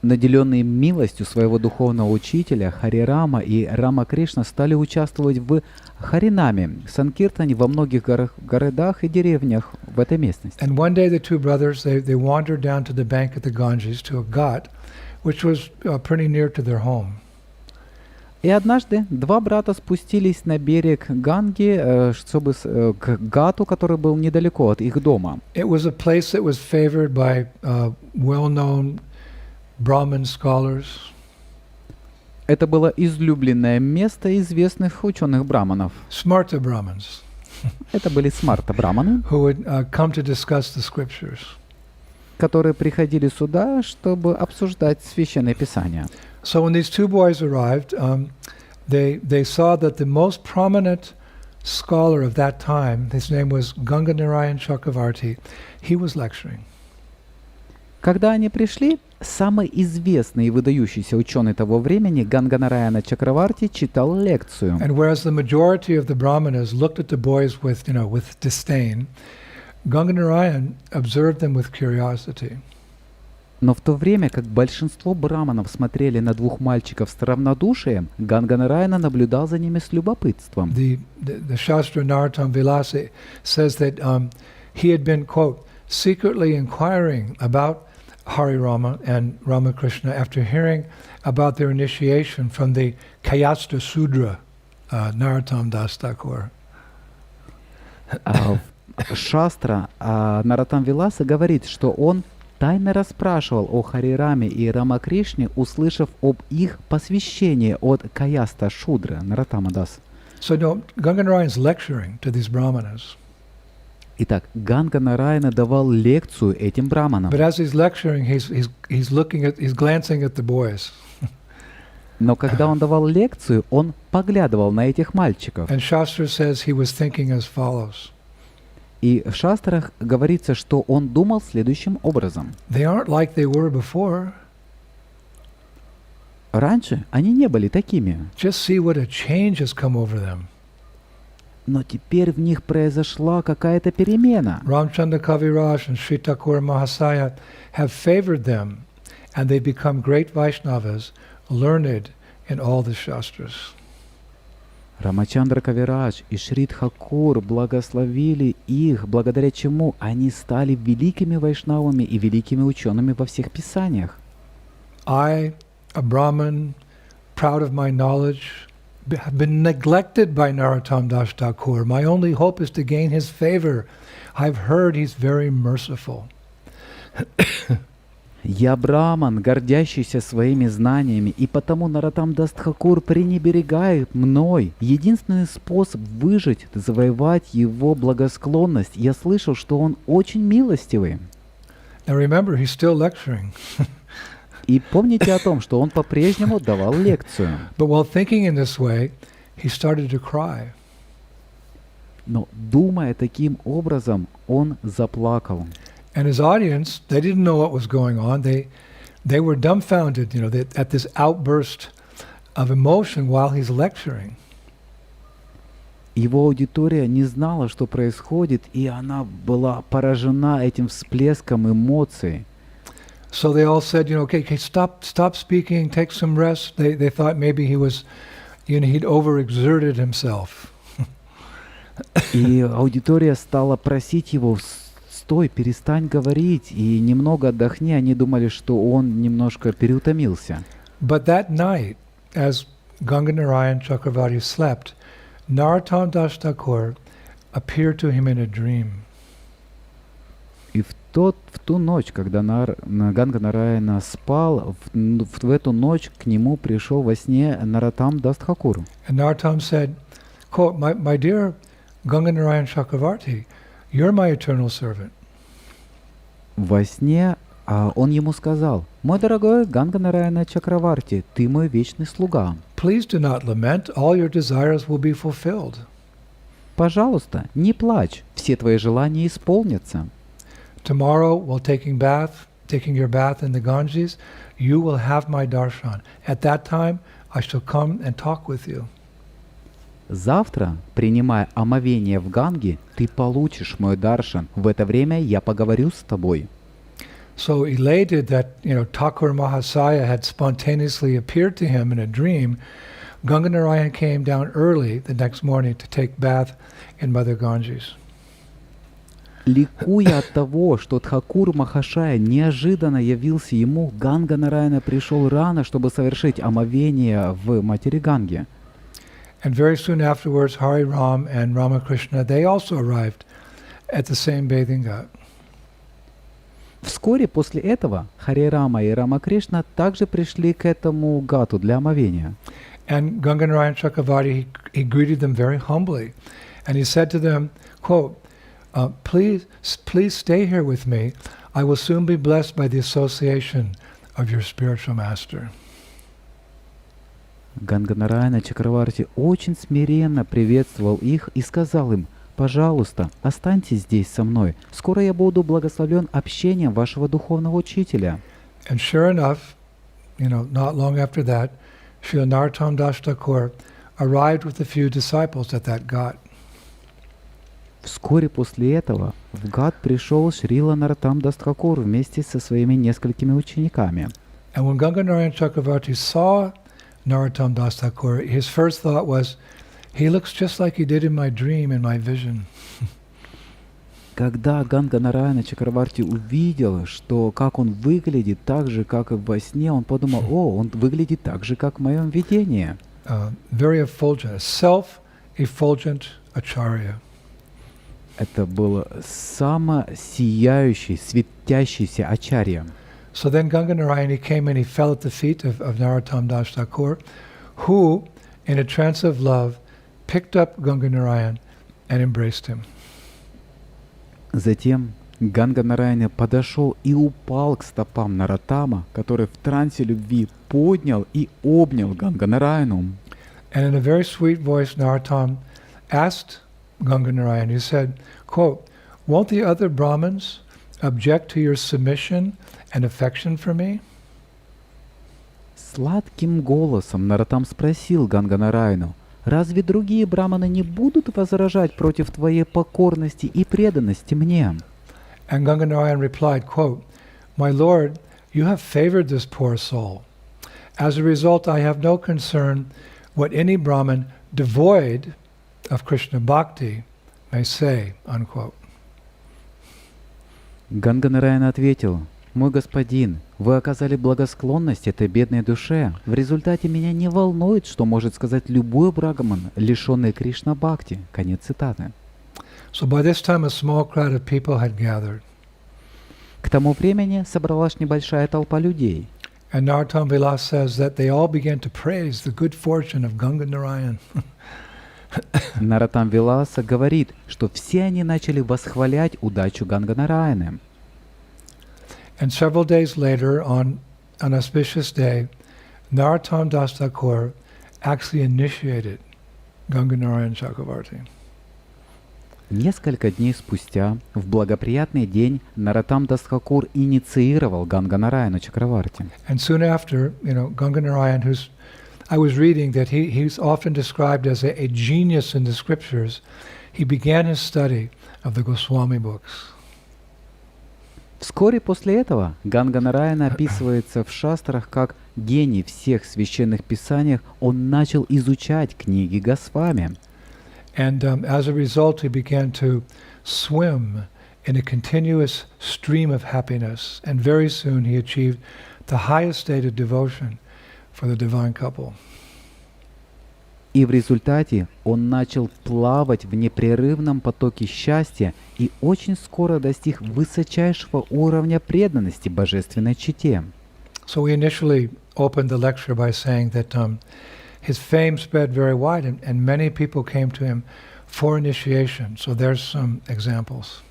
Наделенные милостью своего духовного учителя, Хари Рама и Рама Кришна стали участвовать в Харинаме, Санкиртане во многих городах и деревнях в этой местности. And one day the two brothers, they wandered down to the bank of the Ganges to a ghat, which was pretty near to their home. И однажды два брата спустились на берег Ганги, чтобы к гату, который был недалеко от их дома. It was a place that was favored by well-known Brahmin scholars. Это было излюбленное место известных ученых браманов. Smarta Brahmins. Это были смарта-браманы, Who would come to discuss the scriptures. которые приходили сюда, чтобы обсуждать священное писание. So when these two boys arrived, they saw that the most prominent scholar of that time, his name was Ganganarayan Chakravarti, he was lecturing. Когда они пришли, самый известный и выдающийся ученый того времени, Ганганараяна Чакраварти, читал лекцию. And whereas the majority of the Brahmanas looked at the boys with disdain, Ganganarayan observed them with curiosity. Но в то время, как большинство браманов смотрели на двух мальчиков с равнодушием, Ганганараяна наблюдал за ними с любопытством. The Shastra Narottama Vilasa says that he had been, quote, secretly inquiring about Hari Rama and Ramakrishna after hearing about their initiation from the Kayasta Sudra, Narottama Dasa Thakura. Шастра Нароттама Виласа говорит, что он тайно расспрашивал о Хари Раме и Рамакришне, услышав об их посвящении от Каяста Шудра, Нароттама Дас. So no, Ganganarayan's lecturing to these brahmanas. Итак, Ганганараяна давал лекцию этим браманам. But as he's lecturing, he's glancing at the boys. Но когда он давал лекцию, он поглядывал на этих мальчиков. And Shastra says he was thinking as follows. И в шастрах говорится, что он думал следующим образом. They aren't like they were before. Раньше они не были такими. Just see what a change has come over them. Но теперь в них произошла какая-то перемена. Ramchandra Kaviraj and Sri Thakur Mahasaya have favored them, and they become great Vaishnavas, learned in all the Shastras. Рамачандра Кавирадж и Шри Тхакур благословили их, благодаря чему они стали великими вайшнавами и великими учеными во всех писаниях. I, a Brahmin, proud of my knowledge, have been neglected by Narottama Dasa Thakura. My only hope is to gain his favor. I've heard he's very merciful. Я браман, гордящийся своими знаниями, и потому Нароттама Даса Тхакур пренебрегает мной. Единственный способ выжить — завоевать его благосклонность. Я слышал, что он очень милостивый. Now remember, he's still lecturing. И помните о том, что он по-прежнему давал лекцию. But while thinking in this way, he started to cry. Но, думая таким образом, он заплакал. And his audience, they didn't know what was going on. They were dumbfounded, at this outburst of emotion while he's lecturing. Его аудитория не знала, что происходит, и она была поражена этим всплеском эмоций. So they all said, okay, stop speaking, take some rest. They thought maybe he was, he'd overexerted himself. И аудитория стала просить его: стой, перестань говорить и немного отдохни. Они думали, что он немножко переутомился. But that night, as Ganganarayan Chakravarti slept, Narottama Dasa Tхакура appeared to him in a dream. И в ту ночь, когда Ганганараяна спал, в эту ночь к нему пришел во сне Нароттама Даса Тхакура. And Narottama said, quote, my dear Ganganarayan Chakravarti, you're my eternal servant. Во сне он ему сказал: «Мой дорогой Ганганараяна Чакраварти, ты мой вечный слуга. Please do not lament, all your desires will be fulfilled. Пожалуйста, не плачь, все твои желания исполнятся. Tomorrow, while taking your bath in the Ganges, you will have my darshan. At that time, I shall come and talk with you. Завтра, принимая омовение в Ганге, ты получишь мой даршан. В это время я поговорю с тобой». So elated that, Thakur Mahasaya had spontaneously appeared to him in a dream, Ganganarayan came down early the next morning to take bath in Mother Ganges. Ликуя от того, что Тхакур Махашая неожиданно явился ему, Ганганараяна пришел рано, чтобы совершить омовение в матери Ганге. And very soon afterwards, Hari Ram and Ramakrishna, they also arrived at the same bathing ghat. Вскоре после этого Хари Рама и Рамакришна также пришли к этому гату для омовения. And Ganganarayan Chakravarti, he greeted them very humbly. And he said to them, quote, please stay here with me. I will soon be blessed by the association of your spiritual master. Ганганараяна Чакраварти очень смиренно приветствовал их и сказал им: «Пожалуйста, останьтесь здесь со мной. Скоро я буду благословлен общением вашего духовного учителя». And sure enough, not long after that, Srila Narottama Dasa Tхакура arrived with a few disciples at that ghat. Вскоре после этого в гат пришел Шрила Нароттама Даса Тхакура вместе со своими несколькими учениками. And when Ganganarayan Chakravarti saw Narottama Dasa Tхакура, his first thought was, he looks just like he did in my dream, in my vision. Когда Ганганараяна Чакраварти увидел, что как он выглядит так же, как и во сне, он подумал: он выглядит так же, как в моем видении. Very effulgent, self-effulgent acharya. Это был самосияющий, светящийся ачарья. So then Ganganarayan, he came and he fell at the feet of Narottama Dasa Tхакура, who, in a trance of love, picked up Ganganarayan and embraced him. Затем Ганганараяна подошел и упал к стопам Нароттама, который в трансе любви поднял и обнял Ганганараяну. And in a very sweet voice, Narottama asked Ganganarayan, he said, quote, won't the other Brahmins object to your submission and affection for me? Сладким голосом Нароттам спросил Ганганараяну: «Разве другие браманы не будут возражать против твоей покорности и преданности мне?» And Ganganarayan replied, quote, my lord, you have favored this poor soul. As a result, I have no concern what any Brahman devoid of Krishna Bhakti may say, unquote. Ганганараян ответил: «Мой господин, вы оказали благосклонность этой бедной душе. В результате меня не волнует, что может сказать любой брахман, лишенный Кришна Бхакти». Конец цитаты. So by this time a small crowd of people had gathered. К тому времени собралась небольшая толпа людей. And Narottama Vilas says that they all began to praise the good fortune of Ganganarayan. Нароттама Виласа говорит, что все они начали восхвалять удачу Ганганараяны. And several days later, on an auspicious day, Narottama Dasa Tхакура actually initiated Ganganarayan Chakravarti. Несколько дней спустя, в благоприятный день, Нароттама Даса Тхакура инициировал Ганганараяну Чакраварти. And soon after, Ganganarayan, who's I was reading that he's often described as a genius in the scriptures. He began his study of the Goswami books. Вскоре после этого Ганга Нараяна описывается в шастрах как гений всех священных писаниях. Он начал изучать книги Госвами. And as a result, he began to swim in a continuous stream of happiness. And very soon he achieved the highest state of devotion for the divine couple. И в результате он начал плавать в непрерывном потоке счастья и очень скоро достиг высочайшего уровня преданности божественной чете. So we initially opened the lecture by saying that his fame spread very wide, and many people came to him for initiation. So there's some examples.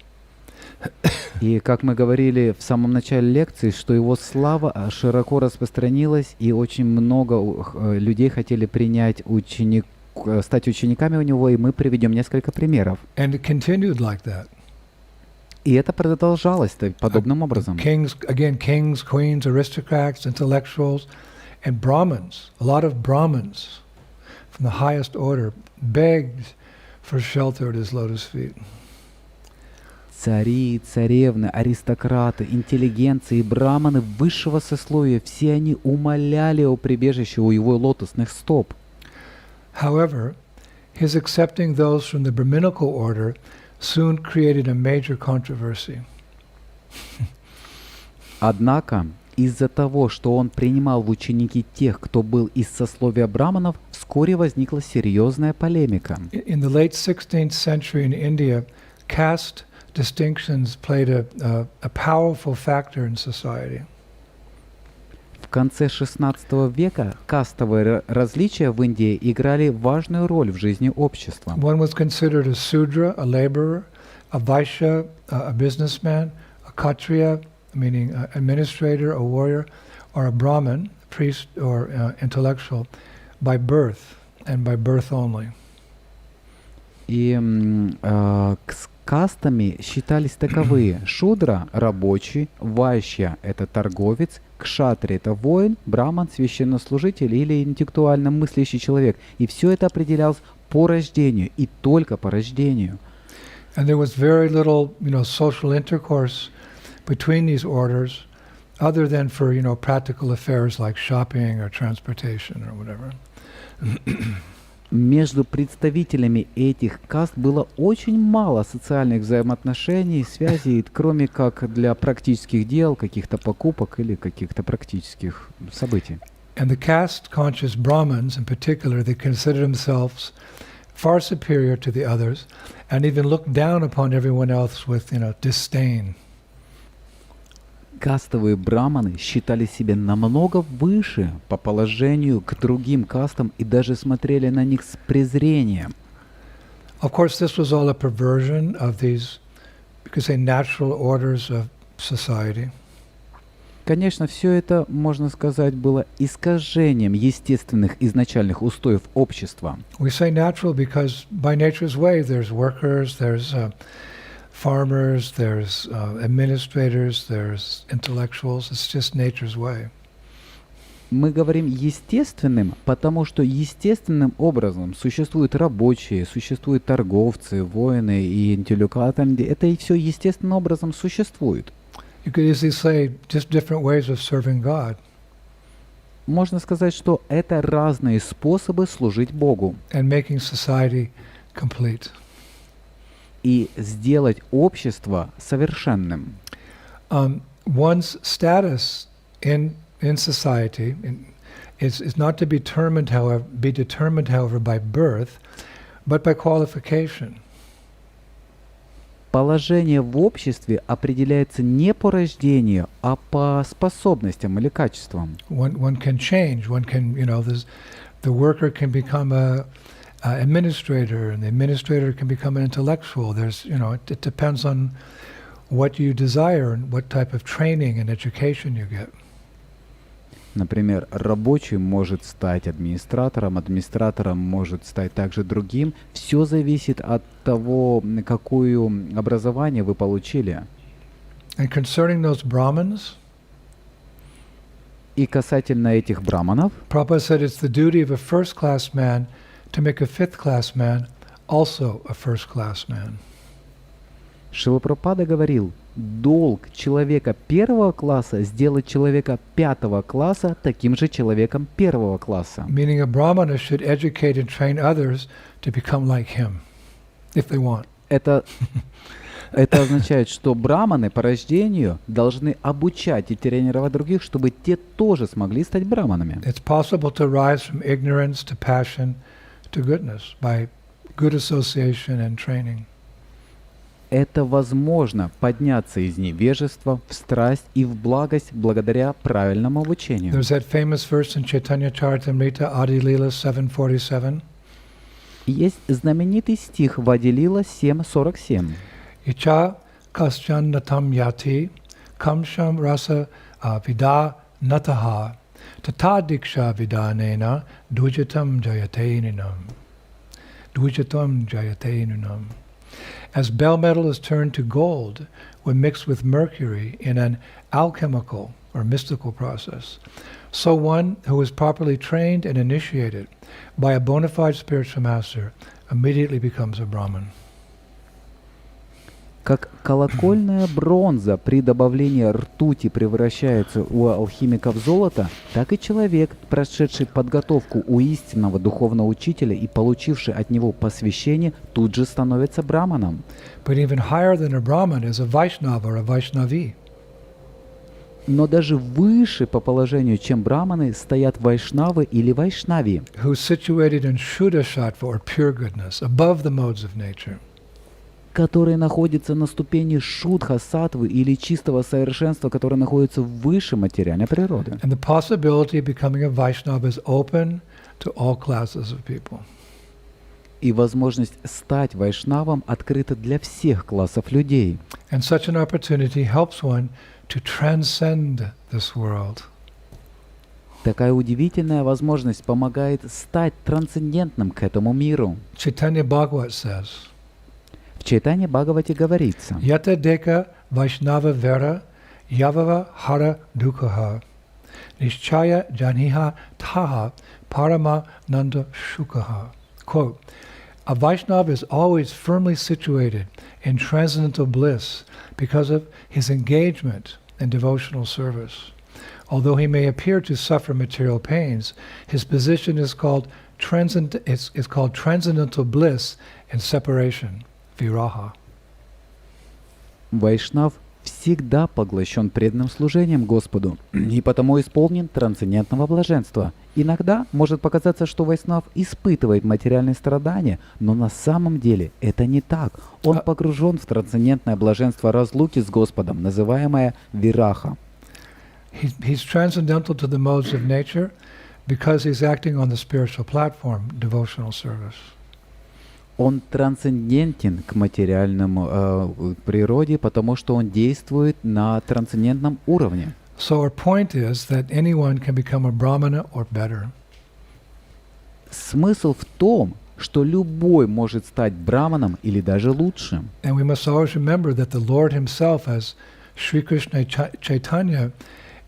И как мы говорили в самом начале лекции, что его слава широко распространилась, и очень много людей хотели стать учениками у него, и мы приведем несколько примеров. And it continued like that. И это продолжалось подобным образом. Kings, queens, aristocrats, intellectuals, and Brahmins. A lot of Brahmins from the highest order begged for shelter at his lotus feet. Цари, царевны, аристократы, интеллигенции и браманы высшего сословия, все они умоляли о прибежище у его лотосных стоп. However, his accepting those from the Brahminical order soon created a major controversy. Однако, из-за того, что он принимал в ученики тех, кто был из сословия браманов, вскоре возникла серьезная полемика. In the late 16th century in India, caste distinctions played a powerful factor in society. В конце XVI века кастовые различия в Индии играли важную роль в жизни общества. One was considered a Sudra, a laborer, a Vaishya, a businessman, a Kshatriya, meaning an administrator, a warrior, or a Brahmin, priest or intellectual, by birth and by birth only. И кастами считались таковые: шудра – рабочий, вайшья – это торговец, кшатри – это воин, браман – священнослужитель или интеллектуально мыслящий человек. И все это определялось по рождению и только по рождению. And there was very little, social intercourse between these orders, other than for, practical affairs like shopping or transportation or whatever. Между представителями этих каст было очень мало социальных взаимоотношений, связей, кроме как для практических дел, каких-то покупок или каких-то практических событий. And the caste-conscious Brahmins in particular, they consider themselves far superior to the others and even look down upon everyone else with, disdain. Кастовые браманы считали себя намного выше по положению к другим кастам и даже смотрели на них с презрением. Of course, this was all a perversion of these, you could say, natural orders of society. Конечно, все это, можно сказать, было искажением естественных изначальных устоев общества. We say natural because by nature's way there's workers, there's farmers, there's administrators, there's intellectuals. It's just nature's way. Мы говорим естественным, потому что естественным образом существуют рабочие, существуют торговцы, воины и интеллектуалы. Это и все естественным образом существует. You could easily say just different ways of serving God. Можно сказать, что это разные способы служить Богу. And making society complete. И сделать общество совершенным. One's status in society is not to be determined, however, by birth, but by qualification. Положение в обществе определяется не по рождению, а по способностям или качествам. One can change. One can, the worker can become a administrator, and the administrator can become an intellectual. There's, it depends on what you desire and what type of training and education you get. Например, рабочий может стать администратором, администратором может стать также другим. Все зависит от того, какое образование вы получили. And concerning those Brahmins, И касательно этих браманов, Prabhupada said it's the duty of a first-class man to make a fifth-class man also a first-class man. Шрила Прабхупада говорил, долг человека первого класса сделать человека пятого класса таким же человеком первого класса. Meaning a brahmana should educate and train others to become like him, if they want. Это означает, что браманы по рождению должны обучать и тренировать других, чтобы те тоже смогли стать браманами. It's possible to rise from ignorance to passion to goodness by good association and training. Это возможно подняться из невежества в страсть и в благость благодаря правильному обучению. There's that famous verse in Chaitanya Charitamrita, Adi Lila 7:47. Есть знаменитый стих в Ади Лила 7:47. Icha kaschan natam yati kamsham rasa vida nataha tata diksha vidanena dujatam jayateninam. Dujatam jayateninam. As bell metal is turned to gold when mixed with mercury in an alchemical or mystical process, so one who is properly trained and initiated by a bona fide spiritual master immediately becomes a Brahman. Как колокольная бронза при добавлении ртути превращается у алхимиков в золото, так и человек, прошедший подготовку у истинного духовного учителя и получивший от него посвящение, тут же становится браманом. But even higher than a Brahman is a Vaishnava or a Vaishnavi. Но даже выше по положению, чем браманы, стоят вайшнавы или вайшнави, Who's situated in Shuddha Sattva or pure goodness, above the modes of nature. которые находятся на ступени шудха, саттвы или чистого совершенства, которые находятся выше материальной природы. And the possibility of becoming a Vaishnava is open to all classes of people. И возможность стать вайшнавом открыта для всех классов людей. And such an opportunity helps one to transcend this world. Такая удивительная возможность помогает стать трансцендентным к этому миру. Chaitanya Bhagavat says, В Чайтанья Бхагавате говорится: Yata deka Vaishnava vera yavava hara dukhaha nishchaya janhiha taha parama nanda shukaha. Quote, a Vaishnava is always firmly situated in transcendental bliss because of his engagement in devotional service. Although he may appear to suffer material pains, his position is called transcendental bliss and separation. Viraha. Вайшнав всегда поглощен преданным служением Господу и потому исполнен трансцендентного блаженства. Иногда может показаться, что вайшнав испытывает материальные страдания, но на самом деле это не так. Он погружен в трансцендентное блаженство разлуки с Господом, называемое вираха. He's transcendental to the modes of nature because he's acting on the spiritual platform, devotional service. Он трансцендентен к материальному природе, потому что он действует на трансцендентном уровне. So our point is that anyone can become a brahmana or better. Смысл в том, что любой может стать браманом или даже лучше. And we must always remember that the Lord himself, as Sri Krishna Chaitanya,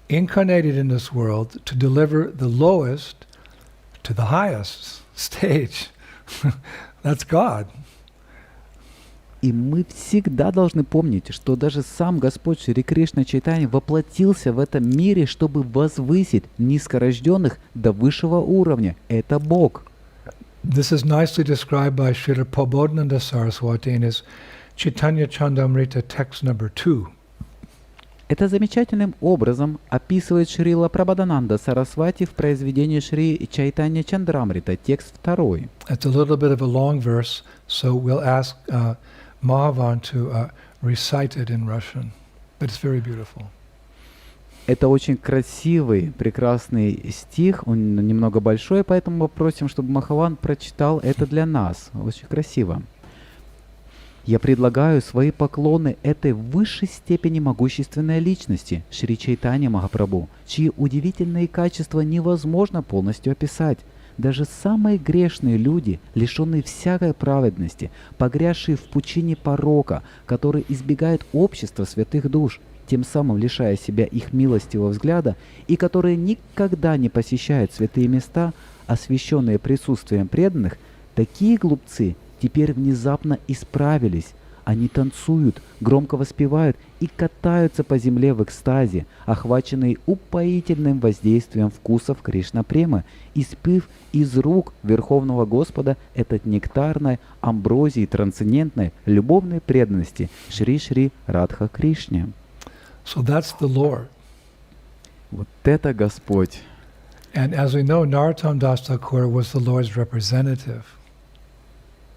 incarnated in this world to deliver the lowest to the highest stage. That's God. И мы всегда должны помнить, что даже сам Господь Шри Кришна Чайтанья воплотился в этом мире, чтобы возвысить низкорожденных до высшего уровня. Это Бог. This is nicely described by Srila Prabhupada Saraswati in his Chaitanya Chandamrita text number 2. Это замечательным образом описывает Шрила Прабхупада Сарасвати в произведении Шри Чайтанья Чандрамрита, текст 2. It's a little bit of a long verse, so we'll ask Mahavan to recite it in Russian. But it's very beautiful. Это очень красивый, прекрасный стих, он немного большой, поэтому мы просим, чтобы Махаван прочитал это для нас. Очень красиво. Я предлагаю свои поклоны этой высшей степени могущественной личности, Шри Чайтанья Махапрабху, чьи удивительные качества невозможно полностью описать. даже самые грешные люди, лишенные всякой праведности, погрязшие в пучине порока, которые избегают общества святых душ, тем самым лишая себя их милостивого взгляда, и которые никогда не посещают святые места, освященные присутствием преданных, такие глупцы теперь внезапно исправились. Они танцуют, громко воспевают и катаются по земле в экстазе, охваченные упоительным воздействием вкусов Кришна-премы, испив из рук Верховного Господа этот нектарной амброзии трансцендентной любовной преданности Шри-Шри Радха Кришне. So that's the Lord. Вот это Господь. And as we know, Narottama Dasa Thakura was the Lord's representative.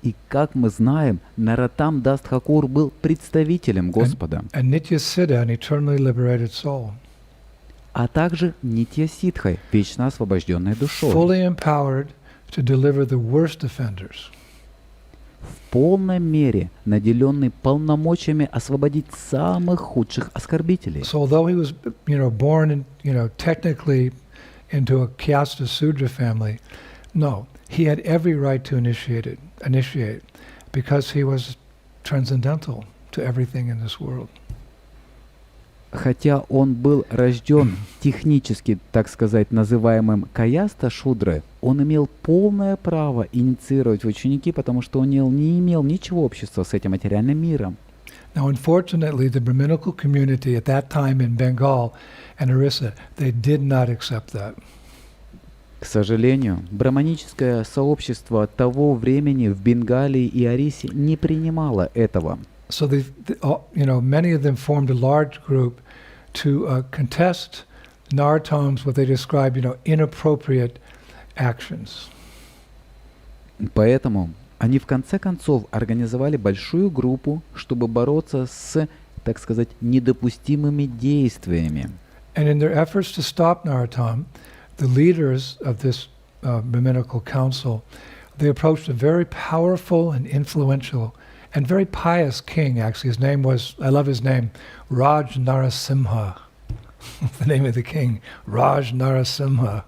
И как мы знаем, Нароттама Даса Тхакур был представителем Господа, And Nityasiddha, an eternally liberated soul. а также Нитья-сидхой, вечно освобожденной душой, Fully empowered to deliver the worst offenders. в полной мере наделенный полномочиями освободить самых худших оскорбителей. So although he was, born in, technically into a Kyasta Sudra family, no, he had every right to initiate, because he was transcendental to everything in this world. Хотя он был рожден технически, так сказать, называемым Каяста Шудрой, он имел полное право инициировать в ученики, потому что он не имел ничего общества с этим материальным миром. Now, unfortunately, the Brahminical community at that time in Bengal and Orissa, they did not accept that. К сожалению, браманическое сообщество того времени в Бенгалии и Орисе не принимало этого. So many of them formed a large group to contest Narottama's, what they described, inappropriate actions. Поэтому они в конце концов организовали большую группу, чтобы бороться с, так сказать, недопустимыми действиями. And in their efforts to stop Narottama, the leaders of this Brahminical council, they approached a very powerful and influential and very pious king, actually. His name was, I love his name, Raj Narasimha. The name of the king, Raj Narasimha.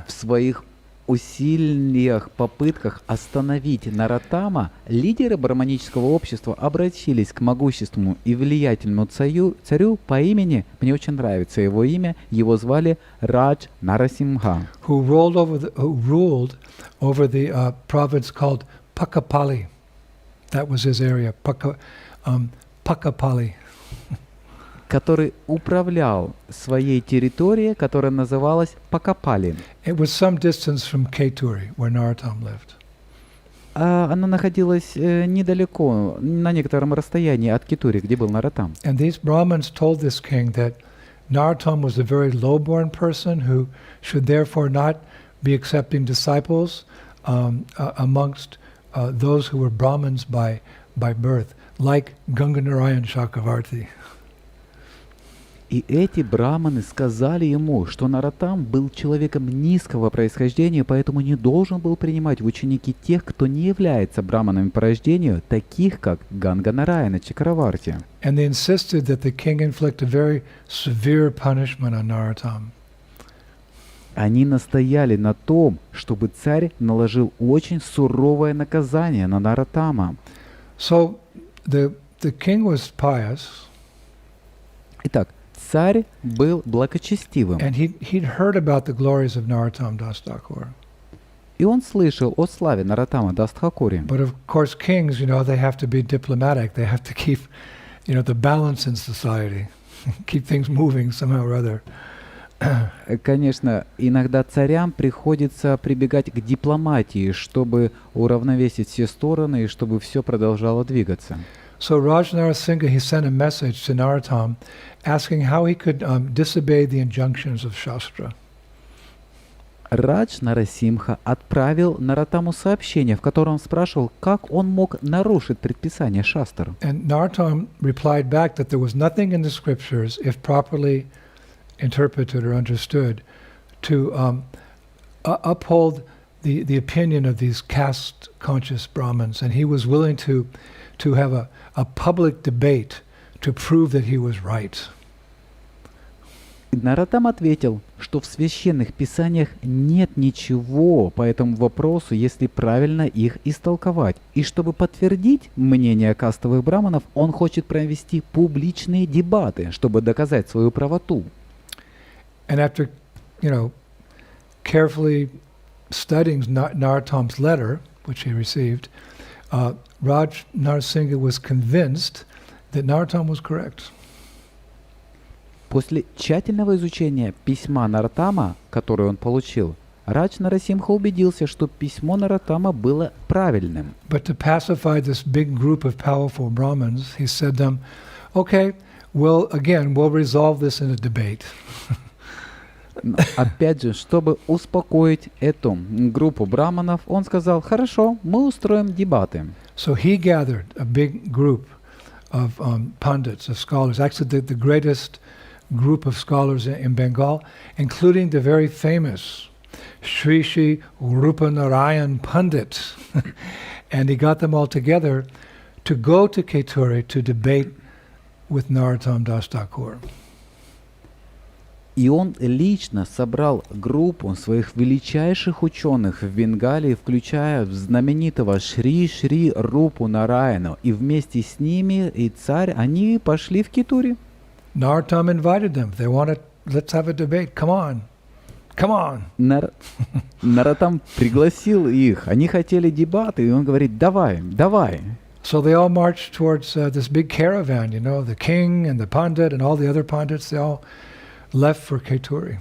В своих усилиях, попытках остановить Нароттама, лидеры браманического общества обратились к могущественному и влиятельному царю по имени, мне очень нравится его имя, его звали Радж Нарасимха, Who ruled over the province called Pakapali. That was his area, Pakapali. который управлял своей территорией, которая называлась Пакапали. It was some distance from Keturi, where Narottama lived. Она находилась недалеко, на некотором расстоянии от Кетури, где был Нароттам. And these Brahmins told this king that Narottama was a very low-born person who should therefore not be accepting disciples amongst those who were Brahmins by birth, like Ganganarayan Chakravarti. И эти браманы сказали ему, что Нароттам был человеком низкого происхождения, поэтому не должен был принимать в ученики тех, кто не является браманами по рождению, таких как Ганганараяна Чакраварти. And they insisted that the king inflict a very severe punishment on Narottama. Они настояли на том, чтобы царь наложил очень суровое наказание на Нароттама. So the king was pious. Итак, царь был благочестивым, And he'd heard about the glories of Narottama Dasa Thakura. и он слышал о славе Нароттама Даса Тхакури. But of course, kings, they have to be diplomatic. They have to keep, the balance in society, keep things moving somehow or other. Конечно, иногда царям приходится прибегать к дипломатии, чтобы уравновесить все стороны и чтобы все продолжало двигаться. So Raj Narasimha, he sent a message to Narottama asking how he could disobey the injunctions of Shastra. Радж Нарасимха отправил Нароттаму сообщение, в котором спрашивал, как он мог нарушить предписание Шастр. And Narottama replied back that there was nothing in the scriptures, if properly interpreted or understood, to uphold the opinion of these caste-conscious Brahmins, and he was willing to have a public debate to prove that he was right. Нароттама ответил, что в священных писаниях нет ничего по этому вопросу, если правильно их истолковать. И чтобы подтвердить мнение кастовых браманов, он хочет провести публичные дебаты, чтобы доказать свою правоту. And after, carefully studying Narottam's letter, which he received, Raj Narsingha was convinced that Narottam was correct. После тщательного изучения письма Нароттама, которое он получил, Радж Нарасимха убедился, что письмо Нароттама было правильным. But to pacify this big group of powerful Brahmins, he said to them, okay, we'll resolve this in a debate. Но, опять же, чтобы успокоить эту группу браманов, он сказал: хорошо, мы устроим дебаты. So he gathered a big group of pundits, of scholars, actually the greatest group of scholars in Bengal, including the very famous Shri Rupa Narayan Pandit. And he got them all together to go to Kaituri to debate with Narottama Dasa Tхакура. И он лично собрал группу своих величайших ученых в Бенгалии, включая знаменитого Шри Рупу Нараяну. И вместе с ними и царь, они пошли в Китури. Narottama invited them. They wanted, let's have a debate. Come on. Нароттам пригласил их. Они хотели дебаты, и он говорит: давай. So they all marched towards this big caravan, the king and the pandit and all the other pandits, they all left for Kaituri.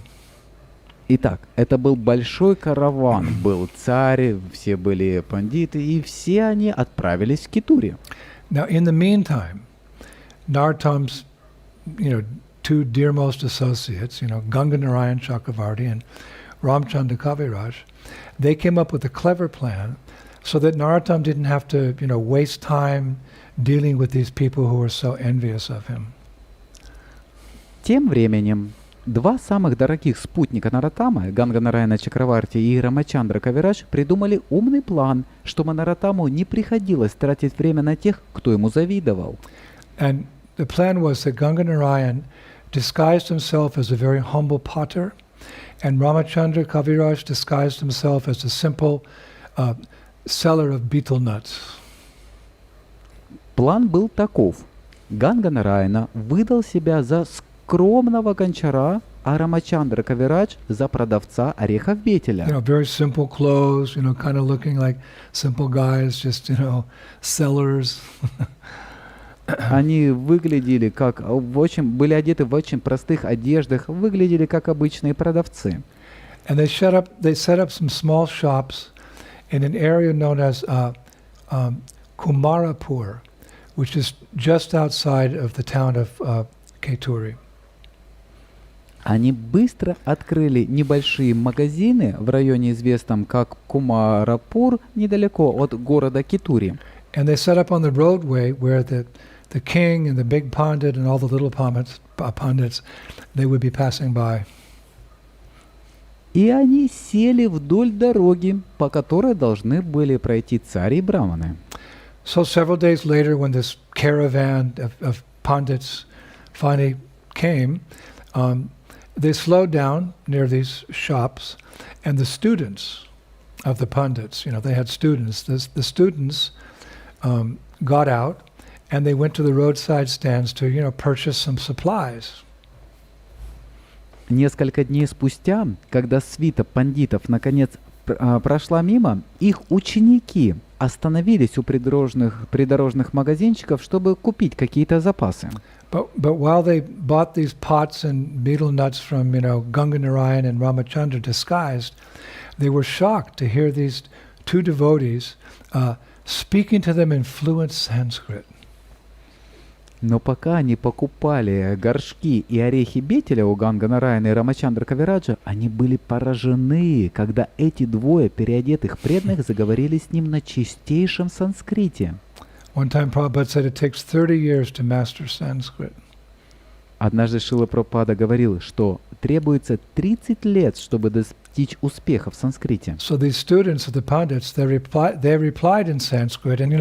Итак, это был большой караван, был царь, все были пандиты, и все они отправились в Китури. Now, in the meantime, Narottam's, two dearmost associates, Ganga Narayan Chakravarti and Ramchandra Kaviraj, they came up with a clever plan so that Narottam didn't have to, waste time dealing with these people who were so envious of him. Тем временем два самых дорогих спутника Нароттамы, Ганга Нараяна Чакраварти и Рамачандра Кавирадж, придумали умный план, чтобы Нароттаму не приходилось тратить время на тех, кто ему завидовал. And the plan was that Ganga Narayan disguised himself as a very humble potter, and Ramachandra Kaviraj disguised himself as a simple seller of betel nuts. План был таков. Ганга Нараяна выдал себя за скромного гончара, а Рамачандра Кавирадж за продавца орехов бетеля. Very simple clothes, kind of looking like simple guys, just, sellers. Они выглядели как были одеты в очень простых одеждах, выглядели как обычные продавцы. And they set up some small shops in an area known as Kumarapur, which is just outside of the town of Kaituri. Они быстро открыли небольшие магазины в районе, известном как Кумарапур, недалеко от города Китури. And they set up on the roadway where the king and the big pandit and all the little pandits, they would be passing by. И они сели вдоль дороги, по которой должны были пройти царь и браманы. So several days later, when this caravan of pandits finally came, they slowed down near these shops, and the students of the pandits, they had students. The students got out, and they went to the roadside stands to, purchase some supplies. Несколько дней спустя, когда свита пандитов наконец прошла мимо, их ученики остановились у придорожных магазинчиков, чтобы купить какие-то запасы. But while they bought these pots and betel nuts from, Ganga Narayan and Ramachandra disguised, they were shocked to hear these two devotees speaking to them in fluent Sanskrit. Но пока они покупали горшки и орехи бетеля у Ганга Нараяна и Рамачандра Кавираджа, они были поражены, когда эти двое переодетых преданных заговорили с ним на чистейшем санскрите. One time Prabhupada said it takes 30 years to master Sanskrit. Однажды Шрила Прабхупада говорил, что требуется 30 лет, чтобы достичь успеха в санскрите. So these students of the Pandits, they replied in Sanskrit, and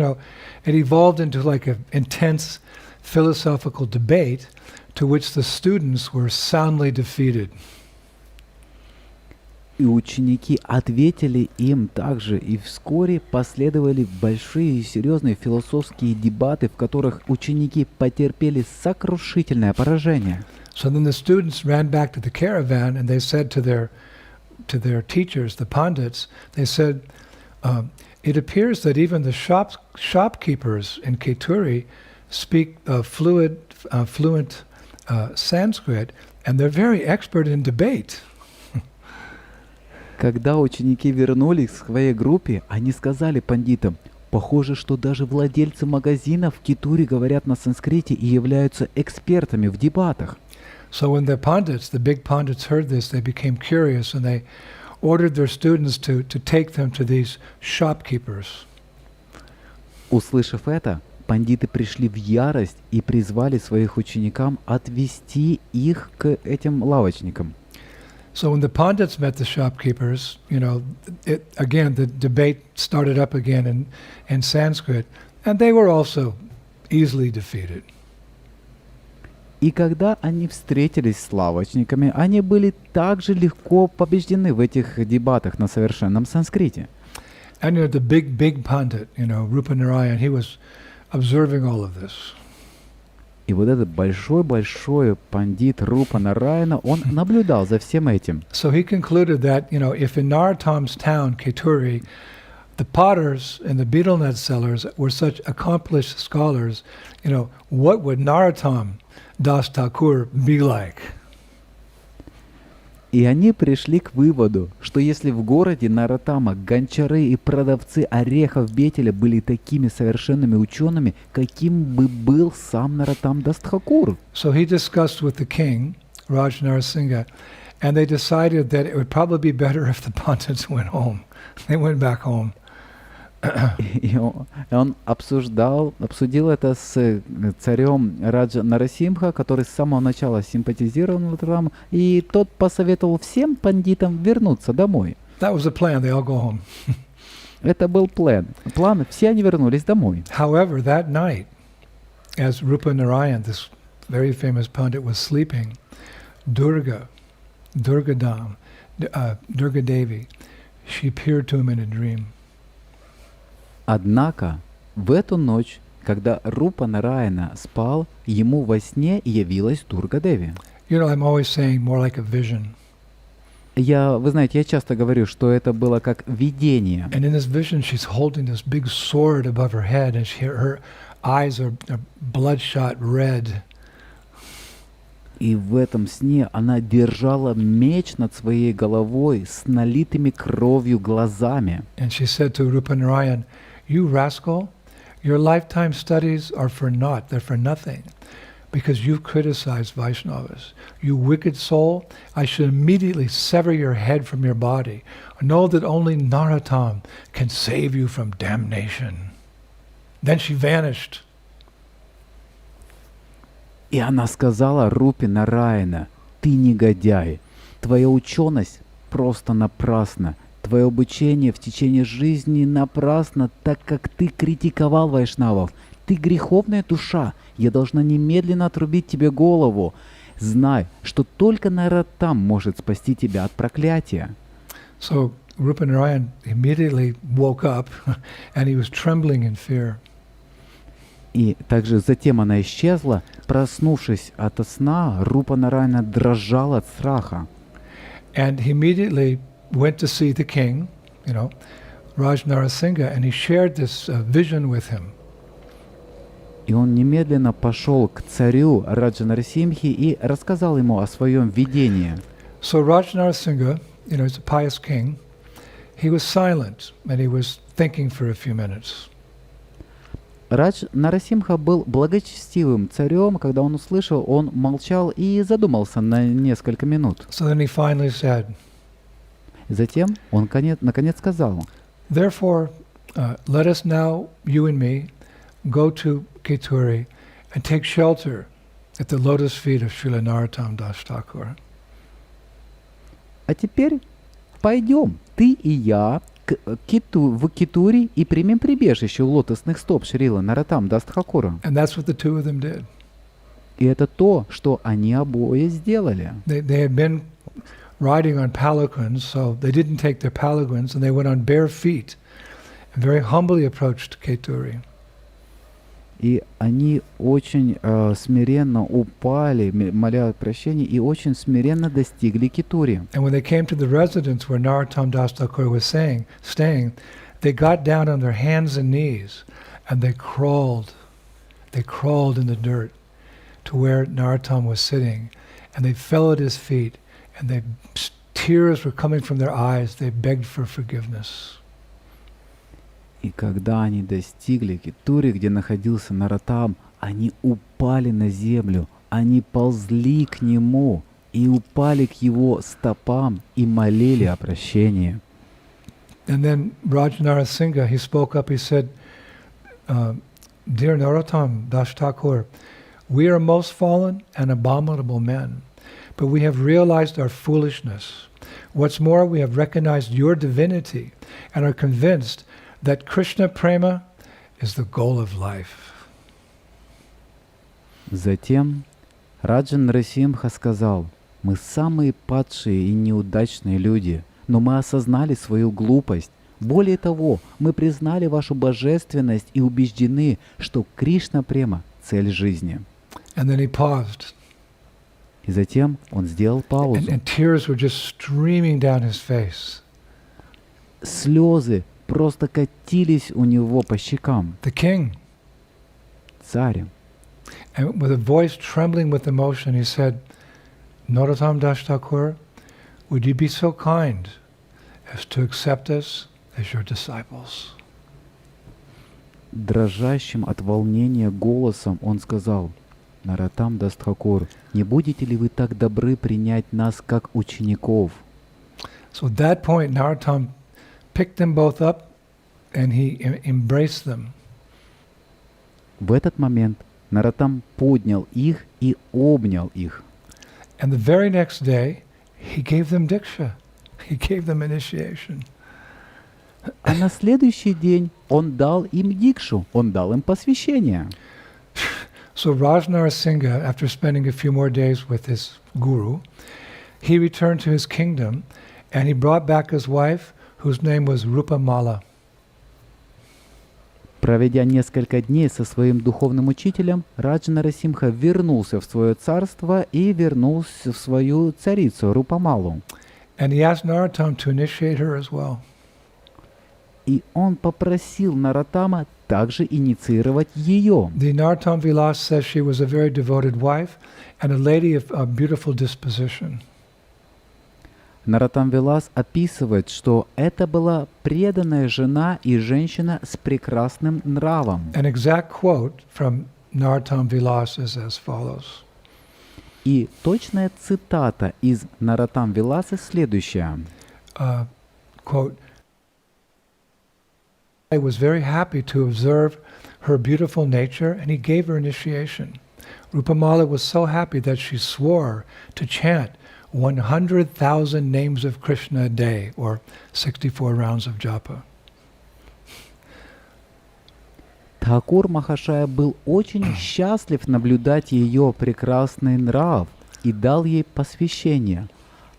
it evolved into like an intense philosophical debate to which the students were soundly defeated. И ученики ответили им также, и вскоре последовали большие и серьезные философские дебаты, в которых ученики потерпели сокрушительное поражение. So then the students ran back to the caravan and they said to their teachers, the pandits, they said, it appears that even the shopkeepers in Keturi speak fluent Sanskrit, and they're very expert in debate. Когда ученики вернулись к своей группе, они сказали пандитам: похоже, что даже владельцы магазинов в Кетуре говорят на санскрите и являются экспертами в дебатах. So when the pandits, the big pandits, heard this, they became curious and they ordered their students to take them to these shopkeepers. Услышав это, пандиты пришли в ярость и призвали своих ученикам отвести их к этим лавочникам. So when the pandits met the shopkeepers, again the debate started up again in Sanskrit, and they were also easily defeated. И когда они встретились с лавочниками, они были также легко побеждены в этих дебатах на совершенном санскрите. And the big pandit, Rupa Narayan, he was observing all of this. И вот этот большой пандит Рупа Нараяна, он наблюдал за всем этим. So he concluded that, if in Narottam's town, Keturi, the potters and the betel nut sellers were such accomplished scholars, what would Narottama Dasa Tхакура be like? И они пришли к выводу, что если в городе Нароттама гончары и продавцы орехов Бетеля были такими совершенными учеными, каким бы был сам Нароттама Даса Тхакура. So he discussed with the king, Raj Narasingha, and they decided that it would probably be better if the pandits went home. They went back home. И он обсудил это с царем Раджа Нарасимха, который с самого начала симпатизировал Нароттаму, и тот посоветовал всем пандитам вернуться домой. That was the plan. They all go home. Это был план. Все они вернулись домой. However, that night, as Rupa Narayan, this very famous pandit, was sleeping, Durga Devi, she appeared to him in a dream. Однако в эту ночь, когда Рупа Нараяна спал, ему во сне явилась Дурга Деви. I'm always saying more like a vision. Вы знаете, я часто говорю, что это было как видение. And in this vision, she's holding this big sword above her head, and her eyes are bloodshot red. И в этом сне она держала меч над своей головой с налитыми кровью глазами. And she said to Rupa Narayan, "You rascal, your lifetime studies are for naught, they're for nothing, because you've criticized Vaishnavas. You wicked soul, I should immediately sever your head from your body. Know that only Narottama can save you from damnation." Then she vanished. И она сказала Рупе Нараяна: «Ты негодяй, твоя ученость просто напрасна, твое обучение в течение жизни напрасно, так как ты критиковал вайшнавов. Ты греховная душа, я должна немедленно отрубить тебе голову. Знай, что только Нароттама может спасти тебя от проклятия». So Rupa Narayan immediately woke up and he was trembling in fear. И также затем она исчезла. Проснувшись ото сна, Рупа Нараяна дрожала от страха. And he immediately went to see the king, Raj Narasingha, and he shared this vision with him. И он немедленно пошел к царю Раджа Нарасимхи и рассказал ему о своем видении. So Raj Narasingha, he's a pious king, he was silent and he was thinking for a few minutes. Радж Нарасимха был благочестивым царем. Когда он услышал, он молчал и задумался на несколько минут. So then he finally said, Затем он наконец сказал: "Therefore, let us now, you and me, go to Keturi and take shelter at the lotus feet of Srila Narottama Dasa Tхакура." А теперь пойдем, ты и я, в Кетуре и примем прибежище у лотосных стоп Шрилы Нароттама Даса Тхакура. And that's what the two of them did. И это то, что они обои сделали. They had been riding on palanquins, so they didn't take their palanquins, and they went on bare feet and very humbly approached Keturi. И они очень смиренно упали, моля прощения, и очень смиренно достигли Кетури. And when they came to the residence where Narottama Dasa Thakura was staying, they got down on their hands and knees, and they crawled in the dirt to where Narottama was sitting, and they fell at his feet, and tears were coming from their eyes. They begged for forgiveness. И когда они достигли Кетури, где находился Нароттам, они упали на землю, они ползли к нему и упали к его стопам и молили о прощении. And then Rajnara Singha, he spoke up, he said, Dear Narottama Dasa Thakur, we are most fallen and abominable men, but we have realized our foolishness. What's more, we have recognized your divinity and are convinced that Krishna Prema is the goal of life. Затем Раджан Нарасимха сказал: «Мы самые падшие и неудачные люди, но мы осознали свою глупость. Более того, мы признали вашу божественность и убеждены, что Кришна Према — цель жизни». And then he paused. И затем он сделал паузу. And tears were just streaming down his face. Слезы просто катились у него по щекам. The king. Царь. And with a voice trembling with emotion, he said, Narottama Dasa Thakur, would you be so kind as to accept us as your disciples? Дрожащим от волнения голосом он сказал: «Нароттама Даса Тхакур, не будете ли вы так добры принять нас как учеников?» So at that point, Narottama picked them both up and he embraced them. В этот момент Нароттам поднял их и обнял их. And the very next day, he gave them diksha. He gave them initiation. А на следующий день он дал им дикшу, он дал им посвящение. So Rajnara Singha, after spending a few more days with his guru, he returned to his kingdom and he brought back his wife, whose name was Rupamala. Проведя несколько дней со своим духовным учителем, Раджа Нарасимха вернулся в свое царство и вернулся в свою царицу Рупамалу. And he asked Narottama to initiate her as well. И он попросил Нароттама также инициировать ее. The Narottama Vilas says she was a very devoted wife and a lady of a beautiful disposition. Нароттам Вилас описывает, что это была преданная жена и женщина с прекрасным нравом. An exact quote from Narottama Vilas is as follows. И точная цитата из Нароттам Виласа следующая. Quote, I was very happy to observe her beautiful nature and he gave her initiation. Rupamala was so happy that she swore to chant 100,000 names of Krishna a day, or 64 rounds of japa. Тхакур Махашая был очень счастлив наблюдать ее прекрасный нрав и дал ей посвящение.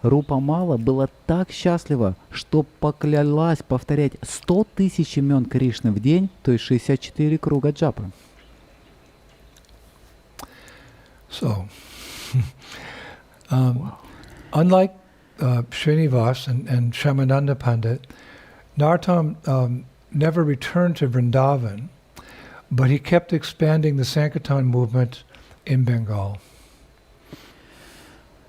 Рупамала была так счастлива, что поклялась повторять 100 тысяч имен Кришны в день, то есть 64 круга джапы. So, unlike Srinivas and Shyamananda Pandit, Narottama never returned to Vrindavan, but he kept expanding the Sankirtan movement in Bengal.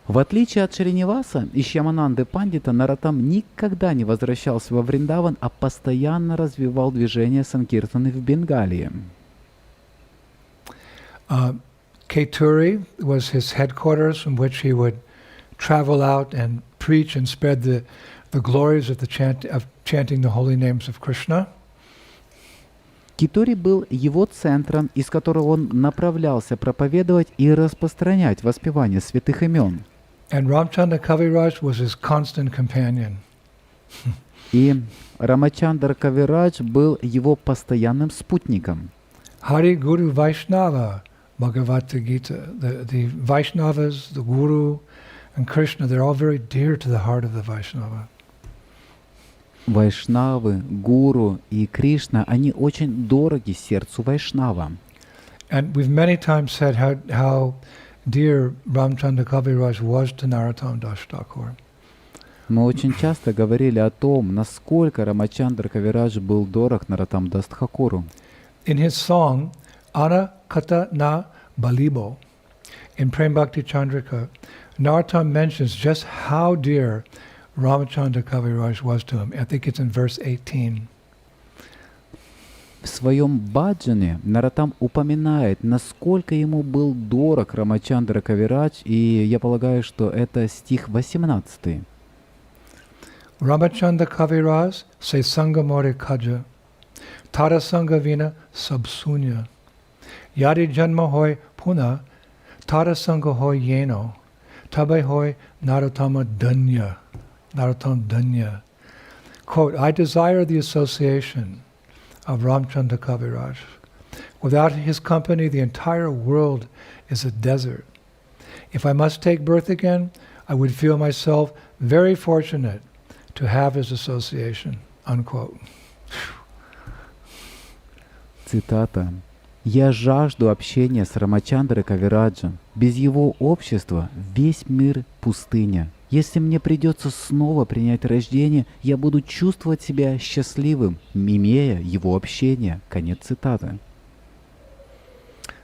В отличие от Шриниваса и Шьямананды Пандита, Нароттам никогда не возвращался во Вриндаван, а постоянно развивал движение Санкиртаны в Бенгалии. Keturi was his headquarters from which he would travel out and preach and spread the glories of chanting the holy names of Krishna. Кетури был его центром, из которого он направлялся проповедовать и распространять воспевание святых имен. And Ramchandra Kaviraj was his constant companion. И Рамачандра Кавирадж был его постоянным спутником. Hari Guru Vaishnava Bhagavad Gita. The Vaishnavas, the Guru, and Krishna, they're all very dear to the heart of the Vaishnava. Вайшнавы, Гуру и Кришна, они очень дороги сердцу Вайшнава. And we've many times said how dear Ramchandra Kaviraj was to Narottama Dasa Thakur. Мы очень часто говорили о том, насколько Рамачандра Кавирадж был дорог Нароттама Даса Тхакуру. In his song, Ana Kata Na Balibo, in Prem Bhakti Chandrika, Narottama mentions just how dear Ramachandra Kaviraj was to him. I think it's in verse 18. В своем баджане Нароттам упоминает, насколько ему был дорог Рамачандра Кавирадж, и я полагаю, что это стих 18. Ramachandra Kaviraj se sanga more kaja, tara sanga vina sabsunya, yadi janma hoy puna, tara sanga hoy yeno, tabai hoy Narottama danya. Narottama danya. Quote, I desire the association of Ramchandra Kaviraj. Without his company, the entire world is a desert. If I must take birth again, I would feel myself very fortunate to have his association. Unquote. Цитата. «Я жажду общения с Рамачандрой Кавираджем. Без его общества весь мир пустыня. Если мне придется снова принять рождение, я буду чувствовать себя счастливым, имея его общение». Конец цитаты.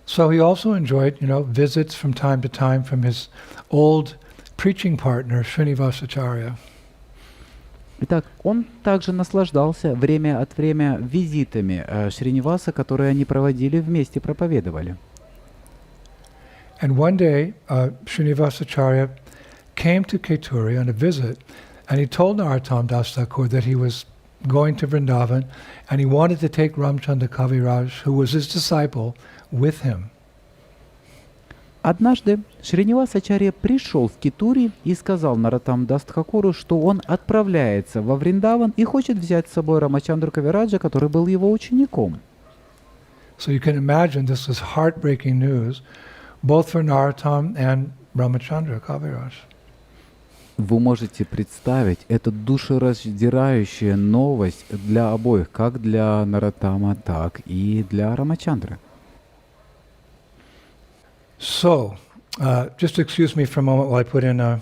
So he also enjoyed, visits from time to time from his old preaching partner, Srinivasacharya. Итак, он также наслаждался время от времени визитами Шриниваса, которые они проводили вместе, проповедовали. And one day, Srinivasacharya came to Keturi on a visit, and he told Narottama Dasa Thakur that he was going to Vrindavan, and he wanted to take Ramchandra Kaviraj, who was his disciple, with him. Однажды Шринивасачарья пришел в Кетури и сказал Нароттама Даса Тхакуру, что он отправляется во Вриндаван и хочет взять с собой Рамачандру Кавираджа, который был его учеником. So you can imagine this was heartbreaking news, both for Narottama and Ramachandra Kaviraj. Вы можете представить, это душераздирающая новость для обоих, как для Нароттама, так и для Рамачандры. So, just excuse me for a moment while I put in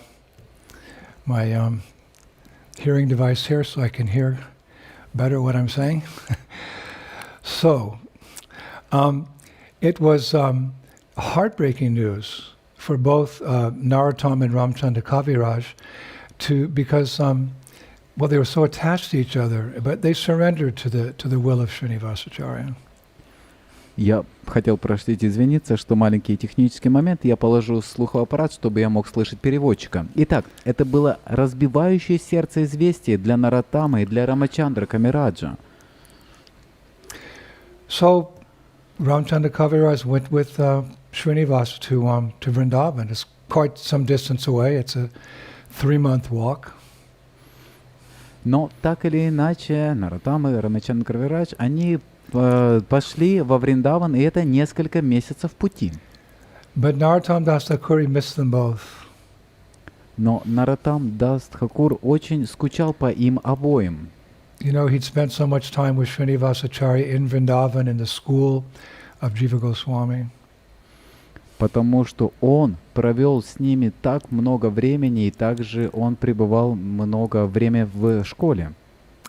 my hearing device here so I can hear better what I'm saying. So, it was heartbreaking news for both Narottama and Ramchandra Kaviraj because they were so attached to each other, but they surrendered to the will of Srinivasacharya. Я хотел, извиниться, что маленький технический момент, я положу слуховой аппарат, чтобы я мог слышать переводчика. Итак, это было разбивающее сердце известие для Нароттамы и для Рамачандра Кавираджа. So, Ramchandra Kaviraj went with Srinivas to Vrindavan. It's quite some distance away. It's a 3-month walk. Но так или иначе, Нароттама и Рамачандра Кавирадж, они пошли во Вриндаван, и это несколько месяцев пути. But Narottama Dasa Thakur missed them both. Но Нароттама Даса Тхакур очень скучал по им обоим. He'd spent so much time with Srinivasacharya in Vrindavan in the school of Jiva Goswami. Потому что он провел с ними так много времени, и также он пребывал много времени в школе.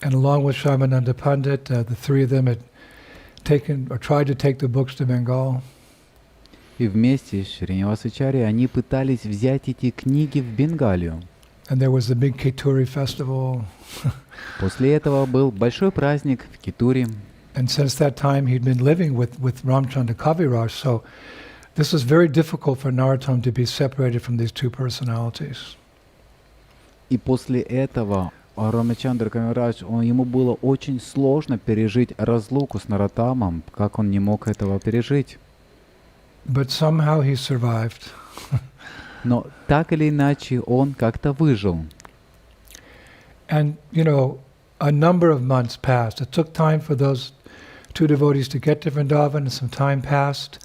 And along with Shyamananda Pandit, the three of them had taken or tried to take the books to Bengal. И вместе с Шринивасачарьей они пытались взять эти книги в Бенгалию. And there was the big Keturi festival. После этого был большой праздник в Кетури. And since that time he'd been living with Ramchandra Kaviraj, so this was very difficult for Narottama to be separated from these two personalities. И после этого Рамачандра Кавирадж, ему было очень сложно пережить разлуку с Нароттамом, как он не мог этого пережить. But somehow he survived. Но так или иначе он как-то выжил. And a number of months passed. It took time for those two devotees to get to Vrindavan, and some time passed.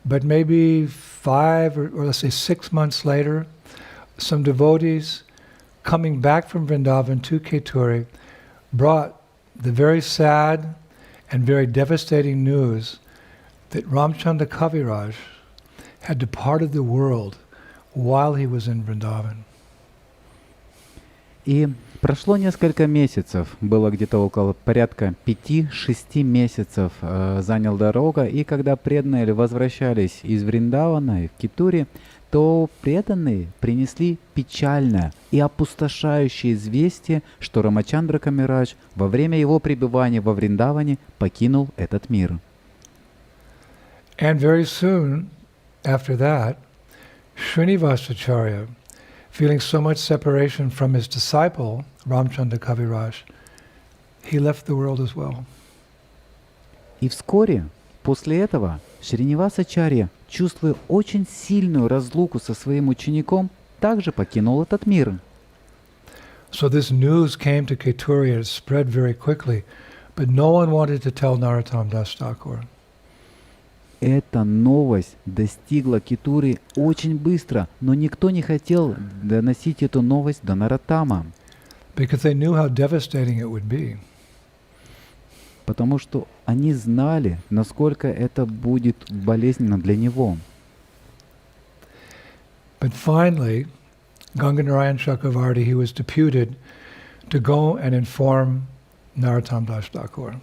But maybe 5 or let's say 6 months later, some devotees coming back from Vrindavan to Keturi brought the very sad and very devastating news that Ramchandra Kaviraj had departed the world while he was in Vrindavan. И прошло несколько месяцев, было где-то около порядка 5-6 месяцев занял дорога, и когда преданные возвращались из Вриндавана и в Китури, то преданные принесли печальное и опустошающее известие, что Рамачандра Камирадж во время его пребывания во Вриндаване покинул этот мир. And very soon after that, Srinivasacharya, feeling so much separation from his disciple, Ramchandra Kaviraj, he left the world as well. И вскоре после этого Шринивасачарья, чувствуя очень сильную разлуку со своим учеником, также покинул этот мир. So this news came to Keturi and it spread very quickly, but no one wanted to tell Narottama Dasa Tхакура. Эта новость достигла Кетури очень быстро, но никто не хотел доносить эту новость до Нароттама, Because they knew how devastating it would be. потому что они знали, насколько это будет болезненно для него. But finally, Ganganarayan Chakravarti, he was deputed to go and inform Narottama Dasa Tхакура.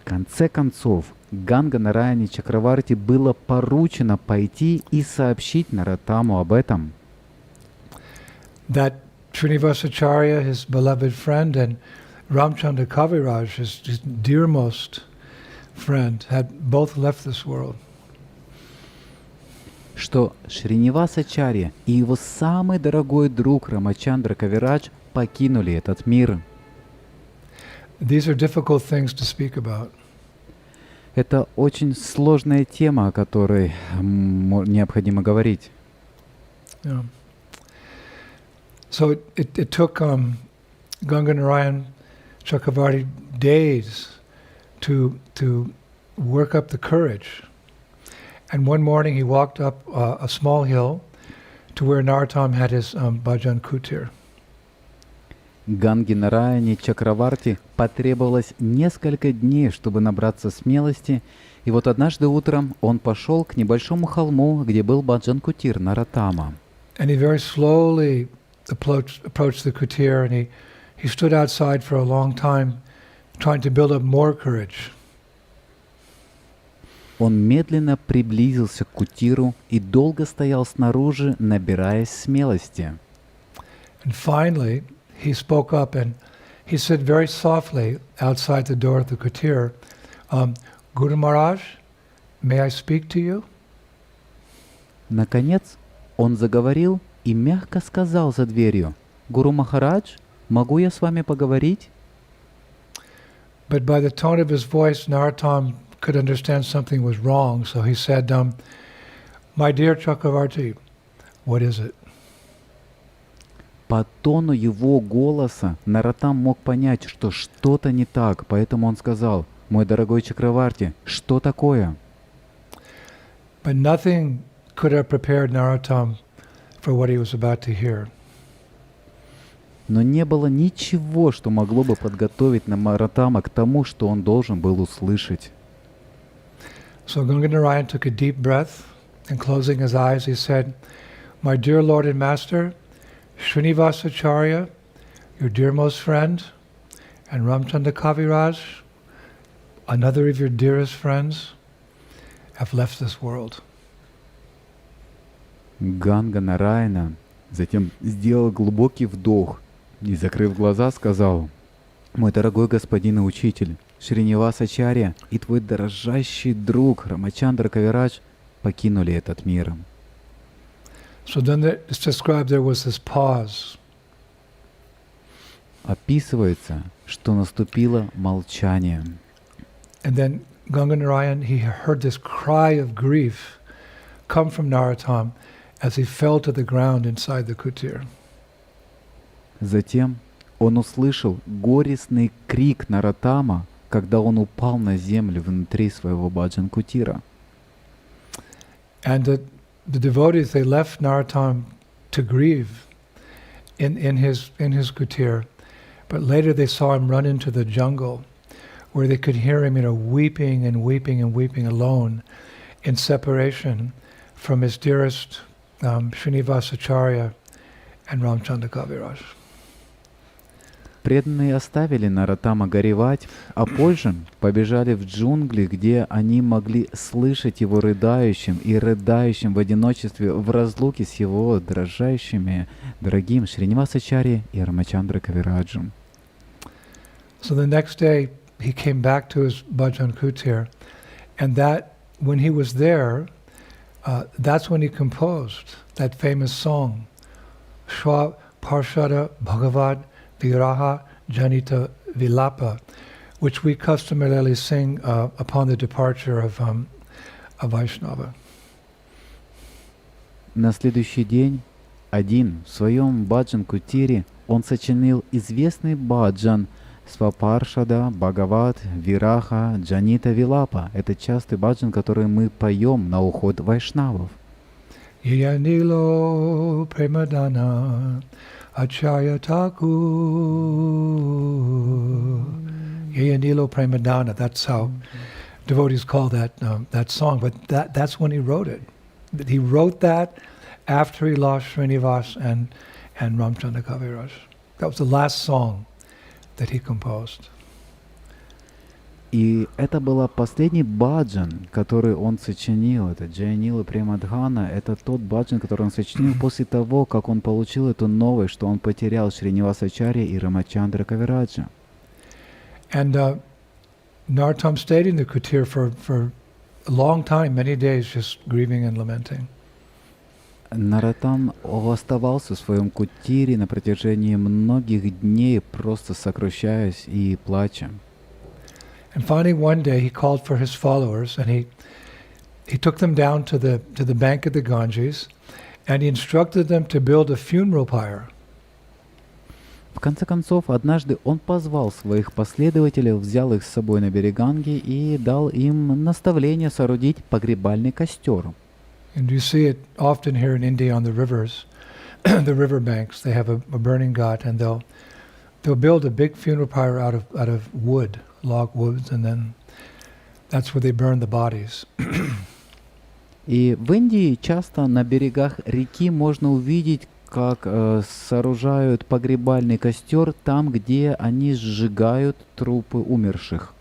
В конце концов, Ганга Нараяне Чакраварти было поручено пойти и сообщить Нароттаму об этом. That Srinivasacharya, his beloved friend, and Ramchandra Kaviraj, his dearmost friend, had both left this world. Что Шринивасачарья и его самый дорогой друг Рамачандра Кавирадж покинули этот мир. These are difficult things to speak about. Это очень сложная тема, о которой необходимо говорить. Yeah. So it took Ganganarayan Chakravarti days to work up the courage. And one morning he walked up a small hill to where Narottama had his bhajan kutir. Ганге Нараяне Чакраварти потребовалось несколько дней, чтобы набраться смелости, и вот однажды утром он пошел к небольшому холму, где был баджан-кутир Нароттама. And he very slowly approached the kutir, and he stood outside for a long time, trying to build up more courage. Он медленно приблизился к кутиру и долго стоял снаружи, набираясь смелости. And finally, he spoke up and he said very softly outside the door of the kutir, Guru Maharaj, may I speak to you? Наконец, он заговорил и мягко сказал за дверью: «Гуру Махарадж, могу я с вами поговорить?» But by the tone of his voice, Narottama could understand something was wrong, so he said, my dear Chakravarti, what is it? По тону его голоса Нароттам мог понять, что что-то не так, поэтому он сказал: «Мой дорогой Чакраварти, что такое?» But nothing could have prepared Narottama for what he was about to hear. Но не было ничего, что могло бы подготовить Нароттама к тому, что он должен был услышать. So Ganganarayan took a deep breath, and closing his eyes, he said, my dear Lord and Master, Srinivasacharya, your dearmost friend, and Ramchandra Kaviraj, another of your dearest friends, have left this world. Ганга Нараяна затем сделал глубокий вдох и, закрыв глаза, сказал: «Мой дорогой господин и учитель, Шринивасачарья и твой дорожащий друг Рамачандра Кавирадж покинули этот мир». So then it's described there was this pause. Описывается, что наступило молчание. And then Ganganarayan, he heard this cry of grief come from Narottama as he fell to the ground inside the kutir. Затем он услышал горестный крик Нароттама, когда он упал на землю внутри своего баджан-кутира. And the devotees, they left Narottam to grieve in his kutir, but later they saw him run into the jungle, where they could hear him, weeping and weeping and weeping alone, in separation from his dearest Srinivasacharya and Ramchandra Kaviraj. Преданные оставили Нароттама горевать, а позже побежали в джунгли, где они могли слышать его рыдающим и рыдающим в одиночестве в разлуке с его дрожащими, дорогим Шринивасачарьей и Рамачандра Кавираджем. So the next day he came back to his bhajan kutir, and that when he was there, that's when he composed that famous song, Shwa Parshada Bhagavad Viraha Janita Vilapa, which we customarily sing upon the departure of a Vaishnava. На следующий день, один в своем баджан-кутире, он сочинил известный баджан Свапаршада Бхагават Вираха Джанита Вилапа. Это частый баджан, который мы поем на уход вайшнавов. Yayanilo Premadana Acharya Thakur. Yayanilo Premadana, that's how devotees call that song, but that's when he wrote it. He wrote that after he lost Srinivas and Ramchandra Kaviraj. That was the last song that he composed. И это была последний баджан, который он сочинил. Это Джаянила Премадхана. Это тот баджан, который он сочинил после того, как он получил эту новость, что он потерял Шринивасачарья и Рамачандра Кавираджа. And Narottam stayed in the kutir for a long time, many days, just grieving and lamenting. Нароттам оставался в своем кутире на протяжении многих дней, просто сокрушаясь и плача. And finally, one day, he called for his followers, and he took them down to the bank of the Ganges, and he instructed them to build a funeral pyre. В конце концов, однажды он позвал своих последователей, взял их с собой на берег Ганги и дал им наставление соорудить погребальный костер. And you see it often here in India on the rivers, the river banks. They have a burning ghat, and they'll build a big funeral pyre out of wood, log woods, and then that's where they burn the bodies. И в Индии часто на берегах реки можно увидеть, как сооружают погребальный костер там, где они сжигают трупы умерших.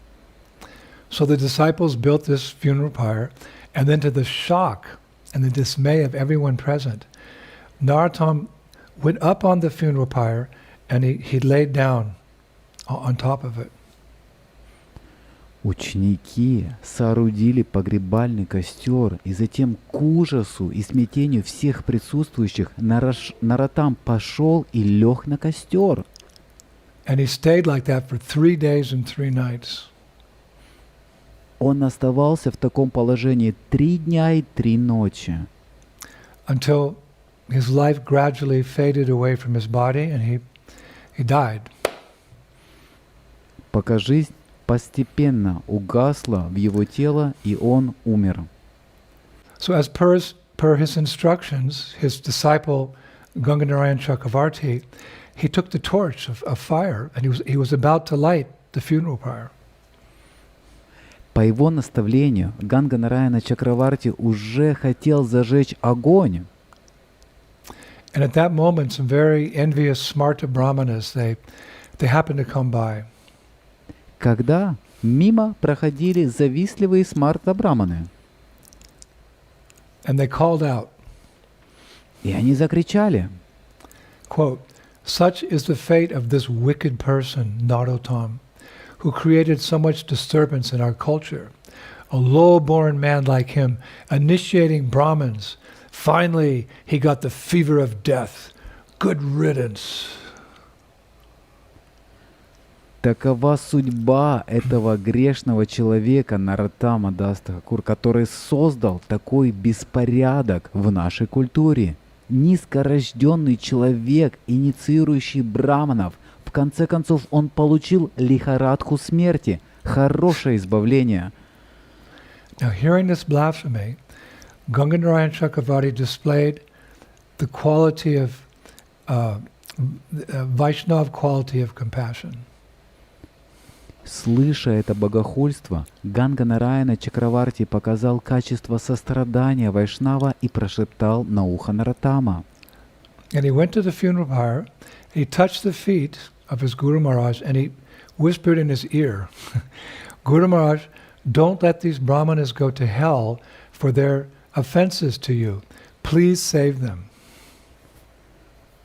So the disciples built this funeral pyre, and then to the shock and the dismay of everyone present, Narottam went up on the funeral pyre and he laid down on top of it. Ученики соорудили погребальный костер, и затем к ужасу и смятению всех присутствующих Нароттам пошел и лег на костер. And he stayed like that for 3 days and 3 nights. Он оставался в таком положении 3 дня и 3 ночи. Until his life gradually faded away from his body and he died. Пока жизнь постепенно угасла в его тело, и он умер. So as per his instructions, his disciple Ganganarayan Chakravarti, he took the torch of fire and he was about to light the funeral pyre. По его наставлению, Ганганараяна Чакраварти уже хотел зажечь огонь. And at that moment, some very envious smarta brahmanas, they happened to come by. Когда мимо проходили завистливые смарта-браманы. And they called out, И они закричали, quote, "Such is the fate of this wicked person, Narottam, who created so much disturbance in our culture. A low-born man like him, initiating Brahmins. Finally, he got the fever of death. Good riddance." такова судьба этого грешного человека Нароттама Даса Тхакура, который создал такой беспорядок в нашей культуре. Низкорожденный человек, инициирующий браманов. В конце концов, он получил лихорадку смерти. Хорошее избавление. Now, hearing this blasphemy, Gangadharayan Chakravarti displayed the quality of Vaishnava quality of compassion. Слыша это богохульство, Ганга Нараяна Чакраварти показал качество сострадания Вайшнава и прошептал на ухо Нароттама. And he went to the funeral pyre, he touched the feet of his Guru Maharaj, and he whispered in his ear, Guru Maharaj, don't let these brahmanas go to hell for their offenses to you. Please save them.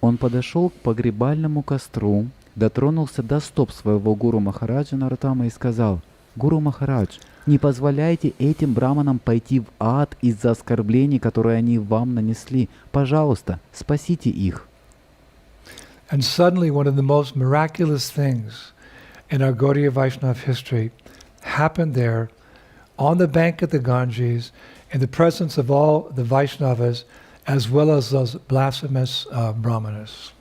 Он подошел к погребальному костру, дотронулся до стоп своего Гуру Махараджа Нароттама и сказал: «Гуру Махарадж, не позволяйте этим браманам пойти в ад из-за оскорблений, которые они вам нанесли. Пожалуйста, спасите их». And suddenly one of the most miraculous things in our Gaudiya Vaishnava history happened there on the bank of the Ganges in the presence of all the Vaishnavas as well as those blasphemous brahmanas.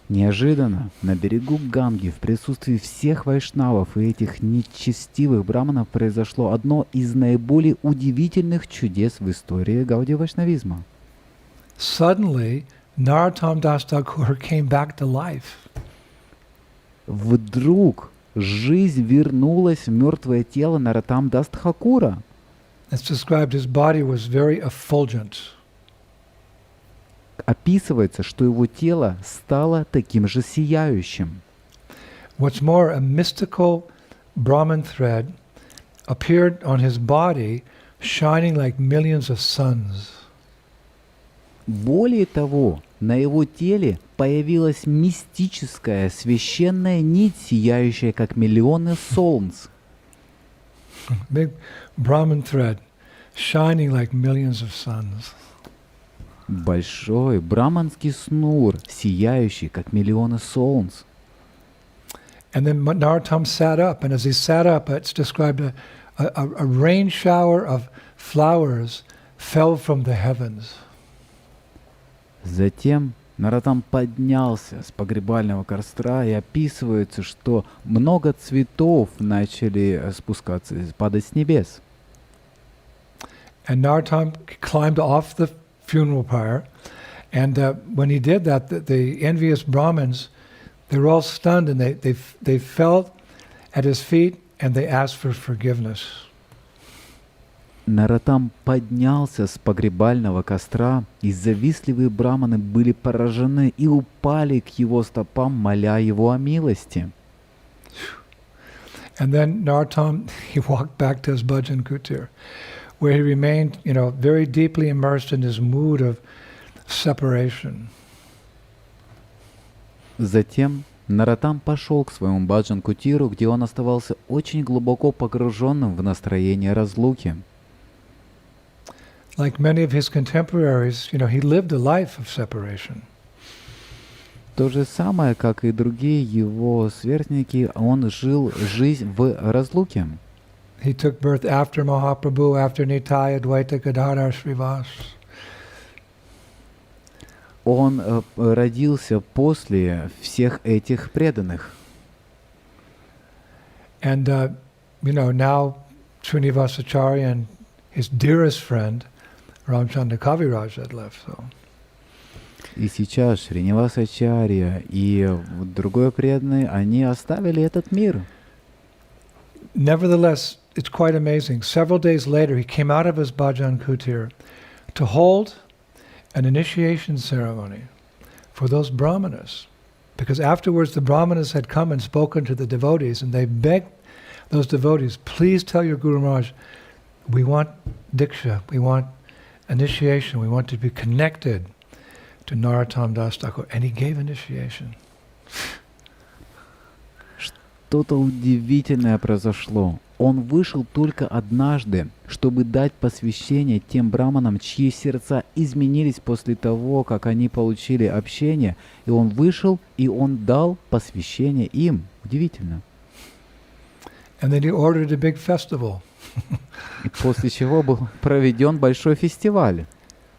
Неожиданно на берегу Ганги в присутствии всех вайшнавов и этих нечестивых браманов произошло одно из наиболее удивительных чудес в истории гаудия-вайшнавизма. Suddenly, Narottama Dasa Tхакура came back to life. Вдруг жизнь вернулась в мертвое тело Нароттама Даса Тхакура. It's described his body was very effulgent. Описывается, что его тело стало таким же сияющим. What's more, a mystical Brahman thread appeared on his body, shining like millions of suns. Более того, на его теле появилась мистическая священная нить, сияющая как миллионы солнц. Big Brahman thread, shining like millions of suns. Большой браманский снур, сияющий как миллионы солнц. And then Narottama sat up, and as he sat up, it's described a rain shower of flowers fell from the heavens. Затем Нароттам поднялся с погребального костра, и описывается, что много цветов начали спускаться, падать с небес. And Narottama climbed off the funeral pyre, and when he did that, the envious Brahmins, they were all stunned, and they fell at his feet, and they asked for forgiveness. Нароттам поднялся с погребального костра, и завистливые браманы были поражены и упали к его стопам, моля его о милости. And then Narottama, he walked back to his bhajan kutir, where he remained, very deeply immersed in his mood of separation. Затем Нароттам пошел к своему баджан-кутиру, где он оставался очень глубоко погруженным в настроение разлуки. Like many of his contemporaries, he lived a life of separation. То же самое, как и другие его сверстники, он жил жизнь в разлуке. He took birth after Mahaprabhu, after Nitai, Advaita, Gadadhar, Srivas. Он родился после всех этих преданных. And, now Srinivasacharya and his dearest friend, Ramchandra Kaviraj, had left. So. И сейчас Шринивасачарья и другой преданный, они оставили этот мир. Nevertheless, it's quite amazing. Several days later, he came out of his bhajan kutir to hold an initiation ceremony for those brahmanas. Because afterwards, the brahmanas had come and spoken to the devotees, and they begged those devotees, please tell your Guru Maharaj, we want diksha, we want initiation, we want to be connected to Narottama Dasa Thakur. And he gave initiation. Что-то удивительное произошло. Он вышел только однажды, чтобы дать посвящение тем браманам, чьи сердца изменились после того, как они получили общение. И он вышел, и он дал посвящение им. Удивительно. And then he ordered a big festival. После чего был проведен большой фестиваль,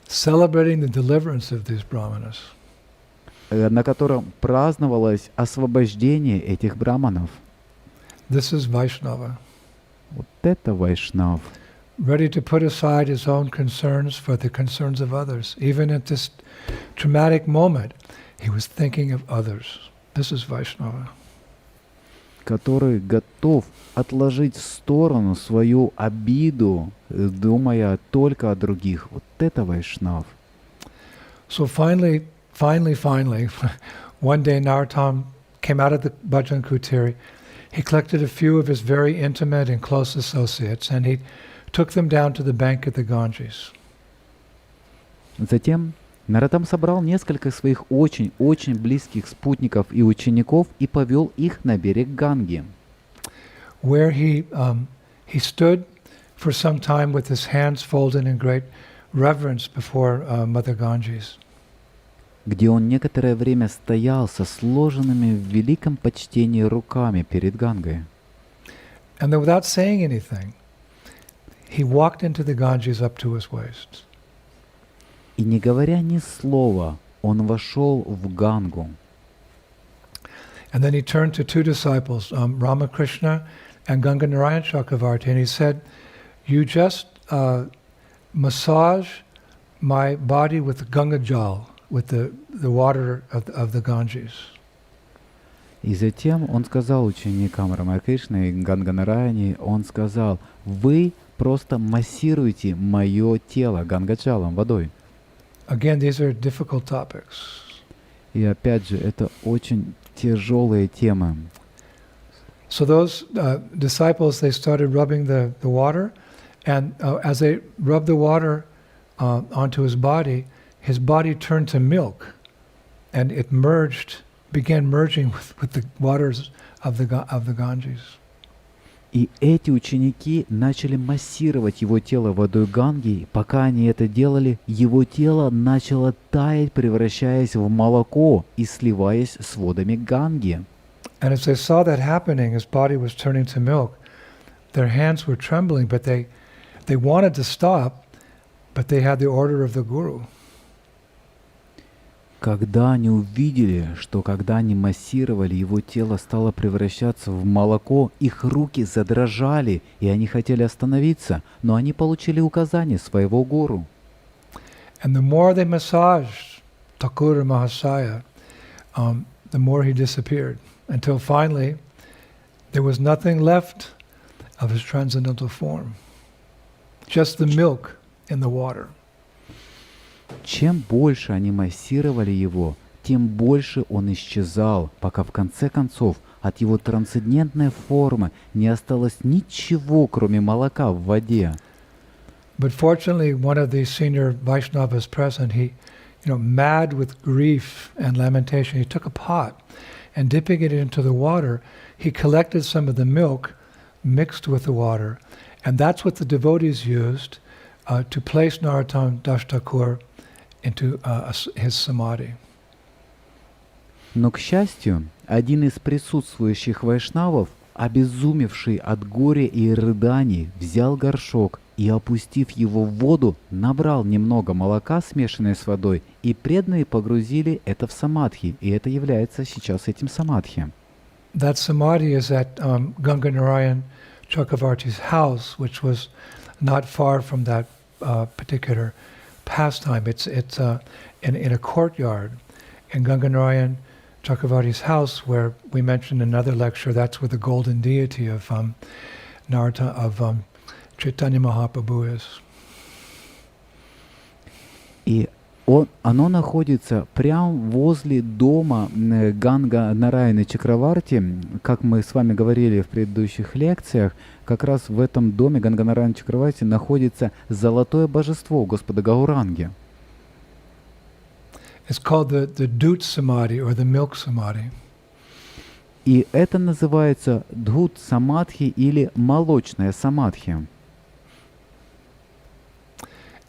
Celebrating the deliverance of these brahmanas. На котором праздновалось освобождение этих браманов. This is Vaishnava. Вот это вайшнав. ready to put aside his own concerns for the concerns of others. Even at this traumatic moment, he was thinking of others. This is Vaishnava. Который готов отложить в сторону свою обиду, думая только о других. Вот это вайшнав. So finally, one day Narottama came out of the bhajan kutiri. He collected a few of his very intimate and close associates, and he took them down to the bank of the Ganges. Затем Нароттама собрал несколько своих очень близких спутников и учеников и повел их на берег Ганги, Where he stood for some time with his hands folded in great reverence before Mother Ganges. где он некоторое время стоял со сложенными в великом почтении руками перед Гангой. And then without saying anything, he walked into the Ganges up to his waist. И не говоря ни слова, он вошел в Гангу. And then he turned to two disciples, Ramakrishna and Ganganarayan Chakravarti, and he said, "You just massage my body with the Ganga Jal, with the water of the Ganges." И затем он сказал ученикам Рамакришны и Ганганараяни, он сказал: «Вы просто массируете мое тело гангаджалом, водой». Again, these are difficult topics. И опять же, это очень тяжелые темы. So those disciples, they started rubbing the water, and as they rubbed the water onto his body turned to milk, and it began merging with the waters of the Ganges. И эти ученики начали массировать его тело водой Ганги. Пока они это делали, его тело начало таять, превращаясь в молоко и сливаясь с водами Ганги. And as they saw that happening, his body was turning to milk, their hands were trembling, but they wanted to stop, but they had the order of the Guru. Когда они увидели, что когда они массировали, его тело стало превращаться в молоко, их руки задрожали, и они хотели остановиться, но они получили указание своего гуру. And the more they massaged Thakur Mahasaya, the more he disappeared, until finally there was nothing left of his transcendental form, just the milk in the water. Чем больше они массировали его, тем больше он исчезал, пока в конце концов от его трансцендентной формы не осталось ничего, кроме молока в воде. But fortunately, one of the senior Vaishnavas present, he, mad with grief and lamentation, he took a pot and dipping it into the water, he collected some of the milk mixed with the water, and that's what the devotees used to place Narottama Dasa Thakura into his samadhi. Но, к счастью, один из присутствующих вайшнавов, обезумевший от горя и рыданий, взял горшок и, опустив его в воду, набрал немного молока, смешанное с водой, и преданные погрузили это в самадхи, и это является сейчас этим самадхи. That samadhi is at Ganganarayan Chakravarti's house, which was not far from that particular pastime. It's in a courtyard in Ganganarayan Chakravarti's house, where we mentioned in another lecture, that's where the golden deity of Chaitanya Mahaprabhu is. И оно находится прямо возле дома Ганга Нараяны Чакраварти. Как мы с вами говорили в предыдущих лекциях, как раз в этом доме Ганга Нараяны Чакраварти находится золотое божество Господа Гауранги. It's called the Dut Samadhi or the Milk Samadhi. И это называется Дхут Самадхи или молочная самадхи.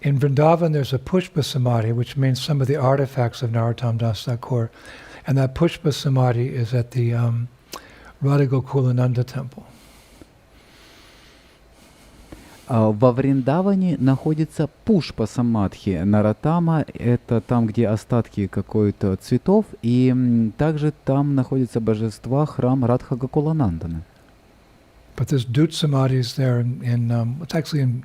In Vrindavan, there's a Pushpa Samadhi, which means some of the artifacts of Narottama Dasa Thakura, and that Pushpa Samadhi is at the Radhagokulananda temple. Во Вриндаване находится Пушпа Самадхи. Нароттама — это там, где остатки какой-то цветов, и также там находятся божества, храм Радха Гокулананданы. But there's Dut Samadhis there it's actually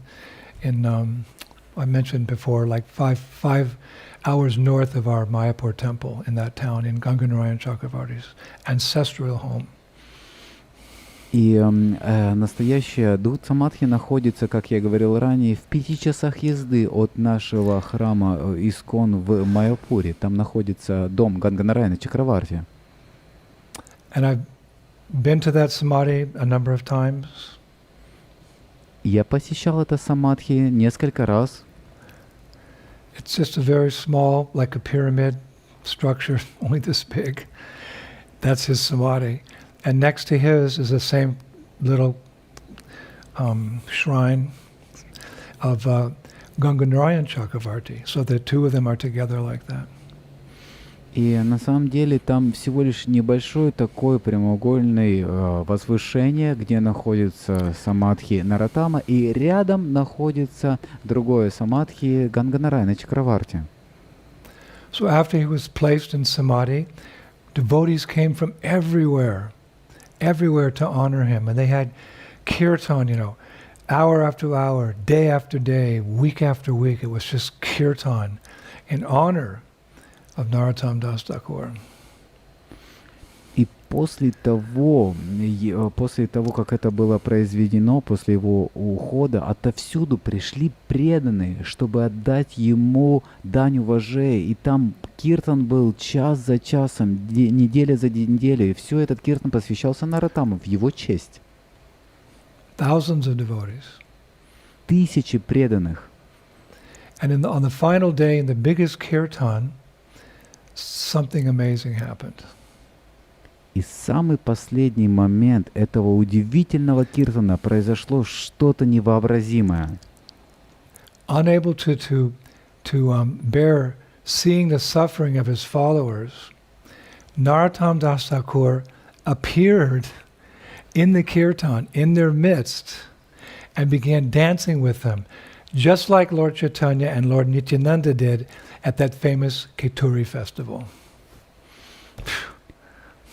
I mentioned before, like five hours north of our Mayapur temple in that town, in Ganganarayan Chakravarti's ancestral home. И настоящая Дут Самадхи находится, как я говорил ранее, в 5 часах езды от нашего храма Искон в Майапуре. Там находится дом Ганганараяна Чакраварти. And I've been to that samadhi a number of times. Я посещал это самадхи несколько раз. It's just a very small, like a pyramid structure, only this big. That's his samadhi. And next to his is the same little shrine of Ganganarayan Chakravarti. So the two of them are together like that. И на самом деле там всего лишь небольшое такое прямоугольное возвышение, где находится самадхи Нароттама, и рядом находится другое самадхи Ганганараяна Чакраварти. So after he was placed in samadhi, devotees came from everywhere to honor him. And they had kirtan, hour after hour, day after day, week after week. It was just kirtan in honor of Narottama Dasa Tхакура. И после того, как это было произведено, после его ухода, отовсюду пришли преданные, чтобы отдать ему дань уважения. И там киртан был час за часом, неделя за неделей. И все этот киртан посвящался Нароттаму в его честь. Thousands of devotees. Тысячи преданных. And on the final day, in the biggest kirtan, something amazing happened. И самый последний момент этого удивительного киртана произошло что-то невообразимое. Unable to bear seeing the suffering of his followers, Narottama Dasa Tхакура appeared in the kirtan, in their midst, and began dancing with them, just like Lord Chaitanya and Lord Nityananda did at that famous Keturi festival.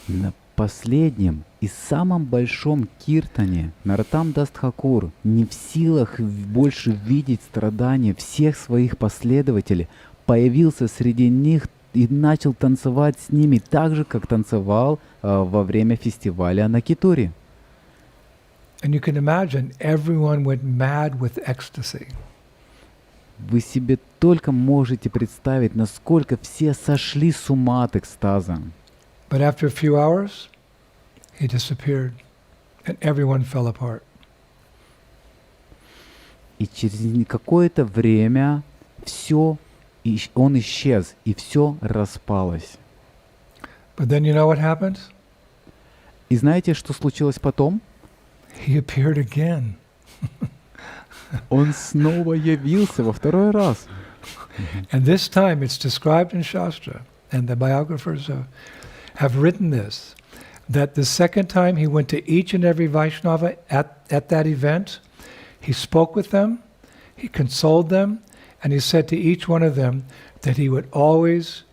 На последнем и самом большом киртане Нароттама Даса Тхакура, не в силах больше видеть страдания всех своих последователей, появился среди них и начал танцевать с ними так же, как танцевал во время фестиваля на Кетуре. And you can imagine everyone went mad with ecstasy. Вы себе только можете представить, насколько все сошли с ума от экстаза. But after a few hours, he disappeared, and everyone fell apart. И через какое-то время он исчез, и все распалось. But then you know what happened? И знаете, что случилось потом? He appeared again. Он снова явился во второй раз. And this time it's described in Shastra, and the biographers have written this, that the second time he went to each and every Vaishnava at that event, he spoke with them, he consoled them, and he said to each one of them that he would always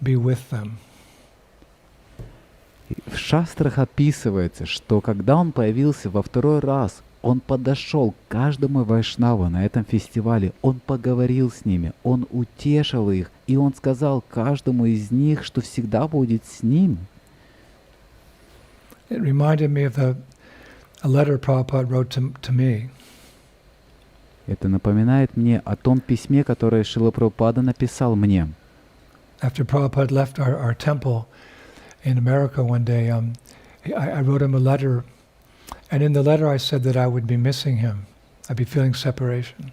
be with them. В шастрах описывается, что когда он появился во второй раз, он подошел к каждому вайшнаву на этом фестивале, он поговорил с ними, он утешил их, и он сказал каждому из них, что всегда будет с ним. It reminded me of a letter Prabhupada wrote to me. Это напоминает мне о том письме, которое Шрила Прабхупада написал мне. After Prabhupada left our temple in America one day, I wrote him a letter, and in the letter I said that I would be missing him. I'd be feeling separation.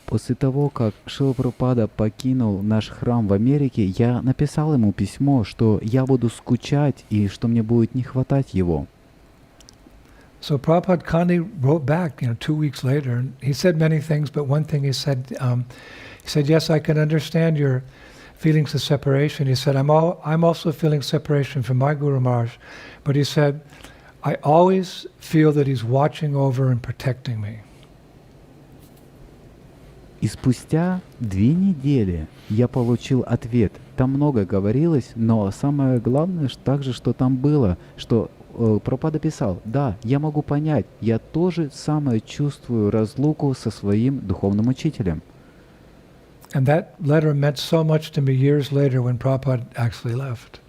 После того, как Шрила Прабхупада покинул наш храм в Америке, я написал ему письмо, что я буду скучать и что мне будет не хватать его. So Prabhupada kindly wrote back, 2 weeks later, and he said many things, but one thing he said, yes, I can understand your feelings of separation. He said, I'm also feeling separation from my Guru Maharaj, but he said, I always feel that he's watching over and protecting me. И спустя 2 недели я получил ответ. Там много говорилось, но самое главное также, что там было, что Прабхупада писал, да, я могу понять, я тоже самое чувствую разлуку со своим духовным учителем. And that letter meant so much to me years later when Prabhupada actually left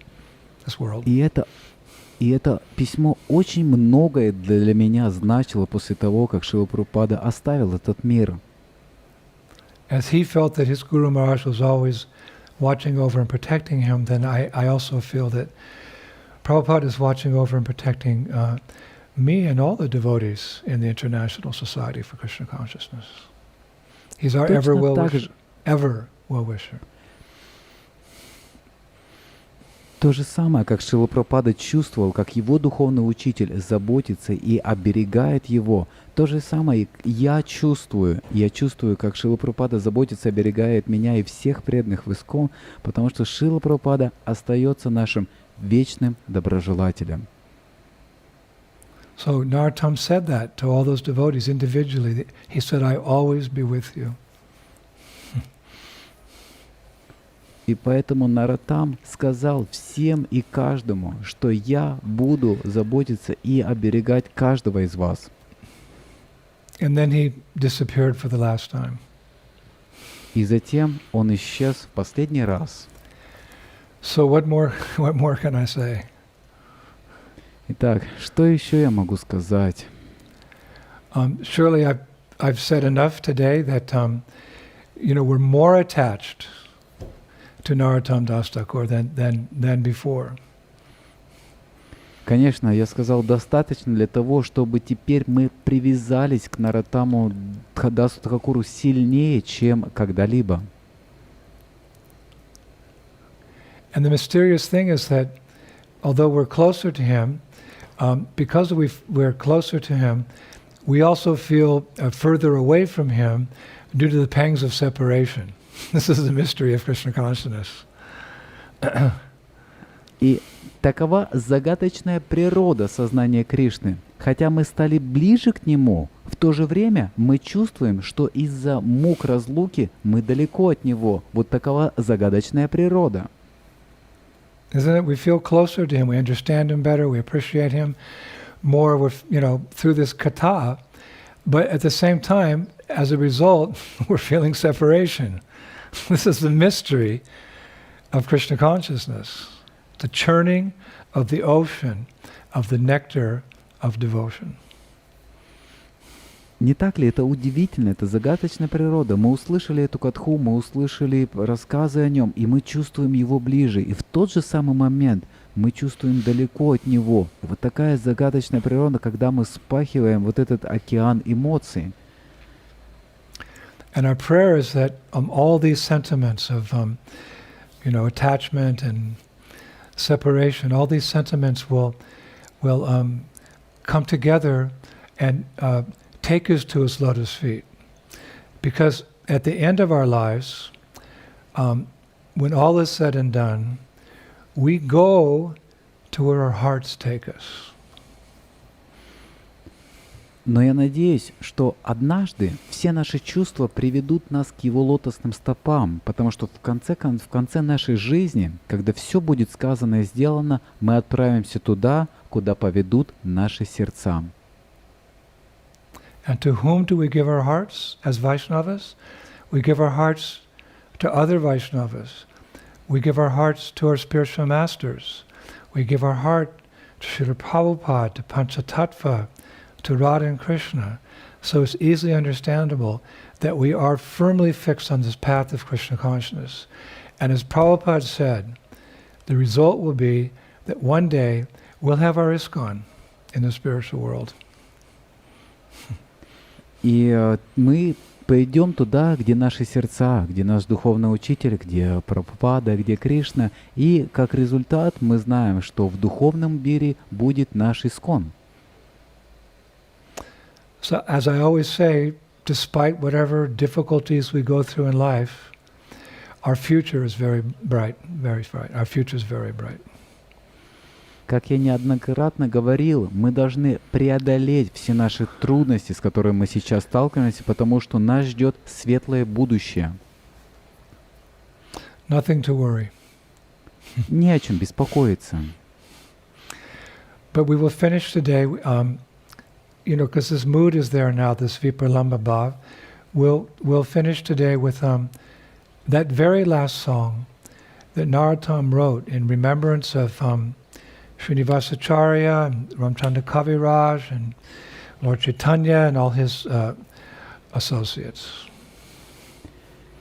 this world. И это письмо очень многое для меня значило после того, как Шрила Прабхупада оставил этот мир. As he felt that his Guru Maharaj was always watching over and protecting him, then I also feel that Prabhupada is watching over and protecting me and all the devotees in the International Society for Krishna Consciousness. He's our ever well-wisher. То же самое, как Шрила Прабхупада чувствовал, как его духовный учитель заботится и оберегает его, то же самое я чувствую. Я чувствую, как Шрила Прабхупада заботится, оберегает меня и всех преданных в ИСККОН, потому что Шрила Прабхупада остается нашим вечным доброжелателем. So Narottama said that to all those devotees individually. He said, "I always be with you." И поэтому Нароттама сказал всем и каждому, что я буду заботиться и оберегать каждого из вас. And then he disappeared for the last time. И затем он исчез в последний раз. So what more can I say? Итак, что еще я могу сказать? Surely I've said enough today that we're more attached to Narottama Dasa Tхакура than before. Конечно, я сказал достаточно для того, чтобы теперь мы привязались к Нароттаму Дасу Тхакуру сильнее, чем когда-либо. And the mysterious thing is that although we're closer to him, because we're closer to him, we also feel further away from him due to the pangs of separation. This is the mystery of Krishna consciousness. И такова загадочная природа сознания Кришны. Хотя мы стали ближе к Нему, в то же время мы чувствуем, что из-за мук разлуки мы далеко от Него. Вот такова загадочная природа. Isn't it? We feel closer to him, we understand him better, we appreciate him more through this kata, but at the same time, as a result, we're feeling separation. This is the mystery of Krishna consciousness, the churning of the ocean of the nectar of devotion. Не так ли это удивительно, это загадочная природа? Мы услышали эту катху, мы услышали рассказы о нем, и мы чувствуем его ближе. И в тот же самый момент мы чувствуем далеко от него. И вот такая загадочная природа, когда мы спахиваем вот этот океан эмоций. And our prayer is that all these sentiments of attachment and separation, all these sentiments will come together and take us to his lotus feet. Because at the end of our lives, when all is said and done, we go to where our hearts take us. Но я надеюсь, что однажды все наши чувства приведут нас к его лотосным стопам, потому что в конце нашей жизни, когда все будет сказано и сделано, мы отправимся туда, куда поведут наши сердца. And to whom do we give our hearts as Vaishnavas? We give our hearts to other Vaishnavas. We give our hearts to our spiritual masters. We give our heart to Srila Prabhupada, to Panchatattva, to Radha and Krishna. So it's easily understandable that we are firmly fixed on this path of Krishna consciousness. And as Prabhupada said, the result will be that one day we'll have our ISKCON in the spiritual world. И мы пойдем туда, где наши сердца, где наш духовный учитель, где Прабхупада, где Кришна. И как результат мы знаем, что в духовном мире будет наш ИСККОН. So as I always say, despite whatever difficulties we go through in life, our future is very bright, very bright. Our future is very bright. Как я неоднократно говорил, мы должны преодолеть все наши трудности, с которыми мы сейчас сталкиваемся, потому что нас ждет светлое будущее. Nothing to worry. Не о чем беспокоиться. But we will finish today, because this mood is there now, this Vipralamba Bhav. We'll finish today with that very last song that Narottam wrote in remembrance of Srinivasacharya and Ramchandra Kaviraj and Lord Chaitanya and all his associates.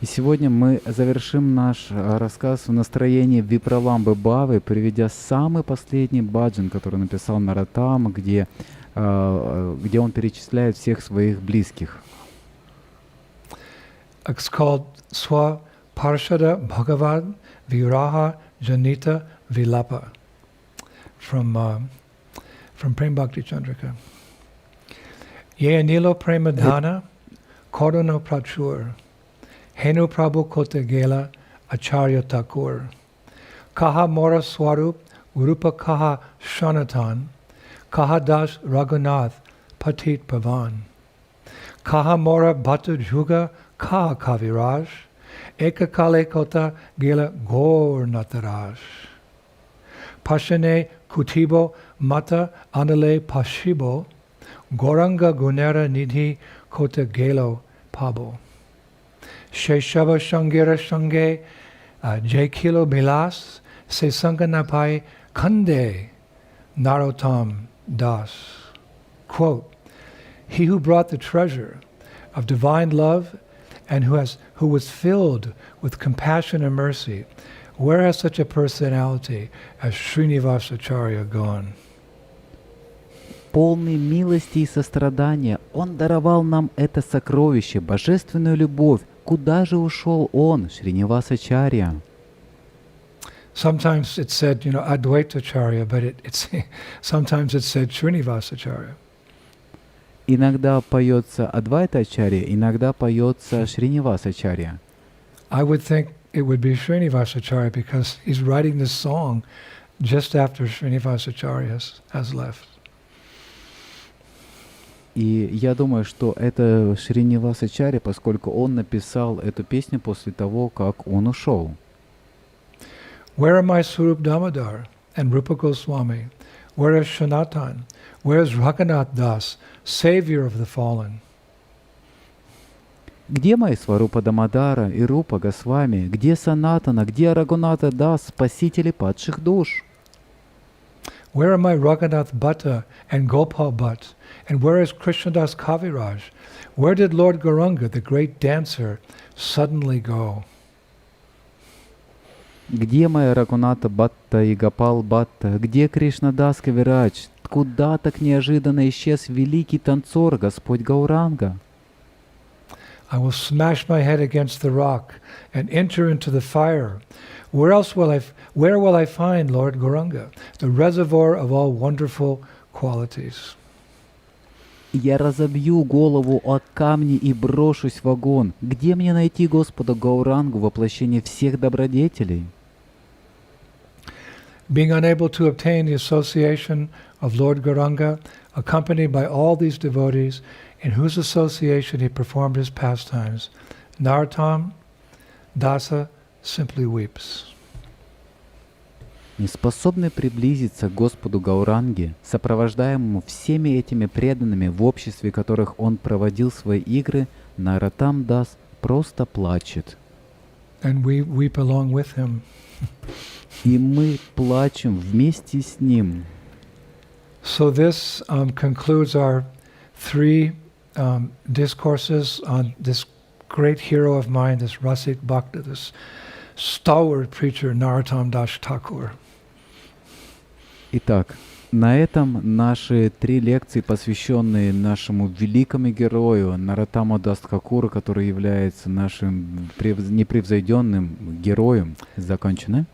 И сегодня мы завершим наш рассказ в настроении Випраламбы Бхавы, приведя самый последний баджан, который написал Нароттама, где он перечисляет всех своих близких. It's called Swa Parshada Bhagavad Viraha Janita Vilapa from Prem Bhakti Chandrika. Ye Anilo Premadhana Korono Prachur Henu Prabhu Kote Gela Acharya Thakur Kaha Mora Swarup Urupa Kaha Shanatan Kaha Das Raghunath Patit Pavan Kaha Mora Bhatu Juga Kaha Kaviraj Eka Kale Kota Gela Gor Nataraj Pashane Kutibo Mata Anale Pashibo Goranga Gunera Nidhi Kota Gelo Pabo Sheshava Shangira Shange Jai Kilo Bilas Se Sanganapai Kande Narottam Das. Quote, he who brought the treasure of divine love and who was filled with compassion and mercy, where has such a personality as Srinivasacharya gone? Полный милости и сострадания, Он даровал нам это сокровище, божественную любовь. Куда же ушел Он, Шринивасачарья? Sometimes it's said, Advaitacharya, but sometimes it's said Srinivasacharya. Иногда поется Адвайтачарья, иногда поется Шринивасачарья. I would think it would be Srinivasacharya because he's writing this song just after Srinivasacharya has left. И я думаю, что это Шринивасачарья, поскольку он написал эту песню после того, как он ушел. Where are my Swarup Damodar and Rupa Goswami? Where is Sanatan? Where is Raghunath Das, savior of the fallen? Где мои Сварупа Дамодара и Рупа Госвами? Где Санатана? Где Рагуната Дас, спасители падших душ? Where are my Raghunath Bhatta and Gopal Bhatt? And where is Krishnadas Kaviraj? Where did Lord Gauranga, the great dancer, suddenly go? Где моя Рагуната Бхатта и Гопал Бхатта? Где Кришнадас Кавирадж? Куда так неожиданно исчез великий танцор, Господь Гауранга? I will smash my head against the rock and enter into the fire. Where will I find Lord Gauranga, the reservoir of all wonderful qualities? Я разобью голову о камни и брошусь в огонь. Где мне найти Господа Гаурангу, воплощение всех добродетелей? Being unable to obtain the association of Lord Gauranga, accompanied by all these devotees, in whose association he performed his pastimes, Narottama Dasa simply weeps. Неспособный приблизиться к Господу Гауранге, сопровождаемому всеми этими преданными, в обществе которых он проводил свои игры, Нароттама Дас просто плачет. And we weep along with him. И мы плачем вместе с ним. So this concludes our 3 discourses on this great hero of mine, this Rasik Bhakta, this stalwart preacher, Narottama Dasa Thakura. Итак, на этом наши 3 лекции, посвященные нашему великому герою Нароттама Даса Тхакура, который является нашим непревзойденным героем, закончены.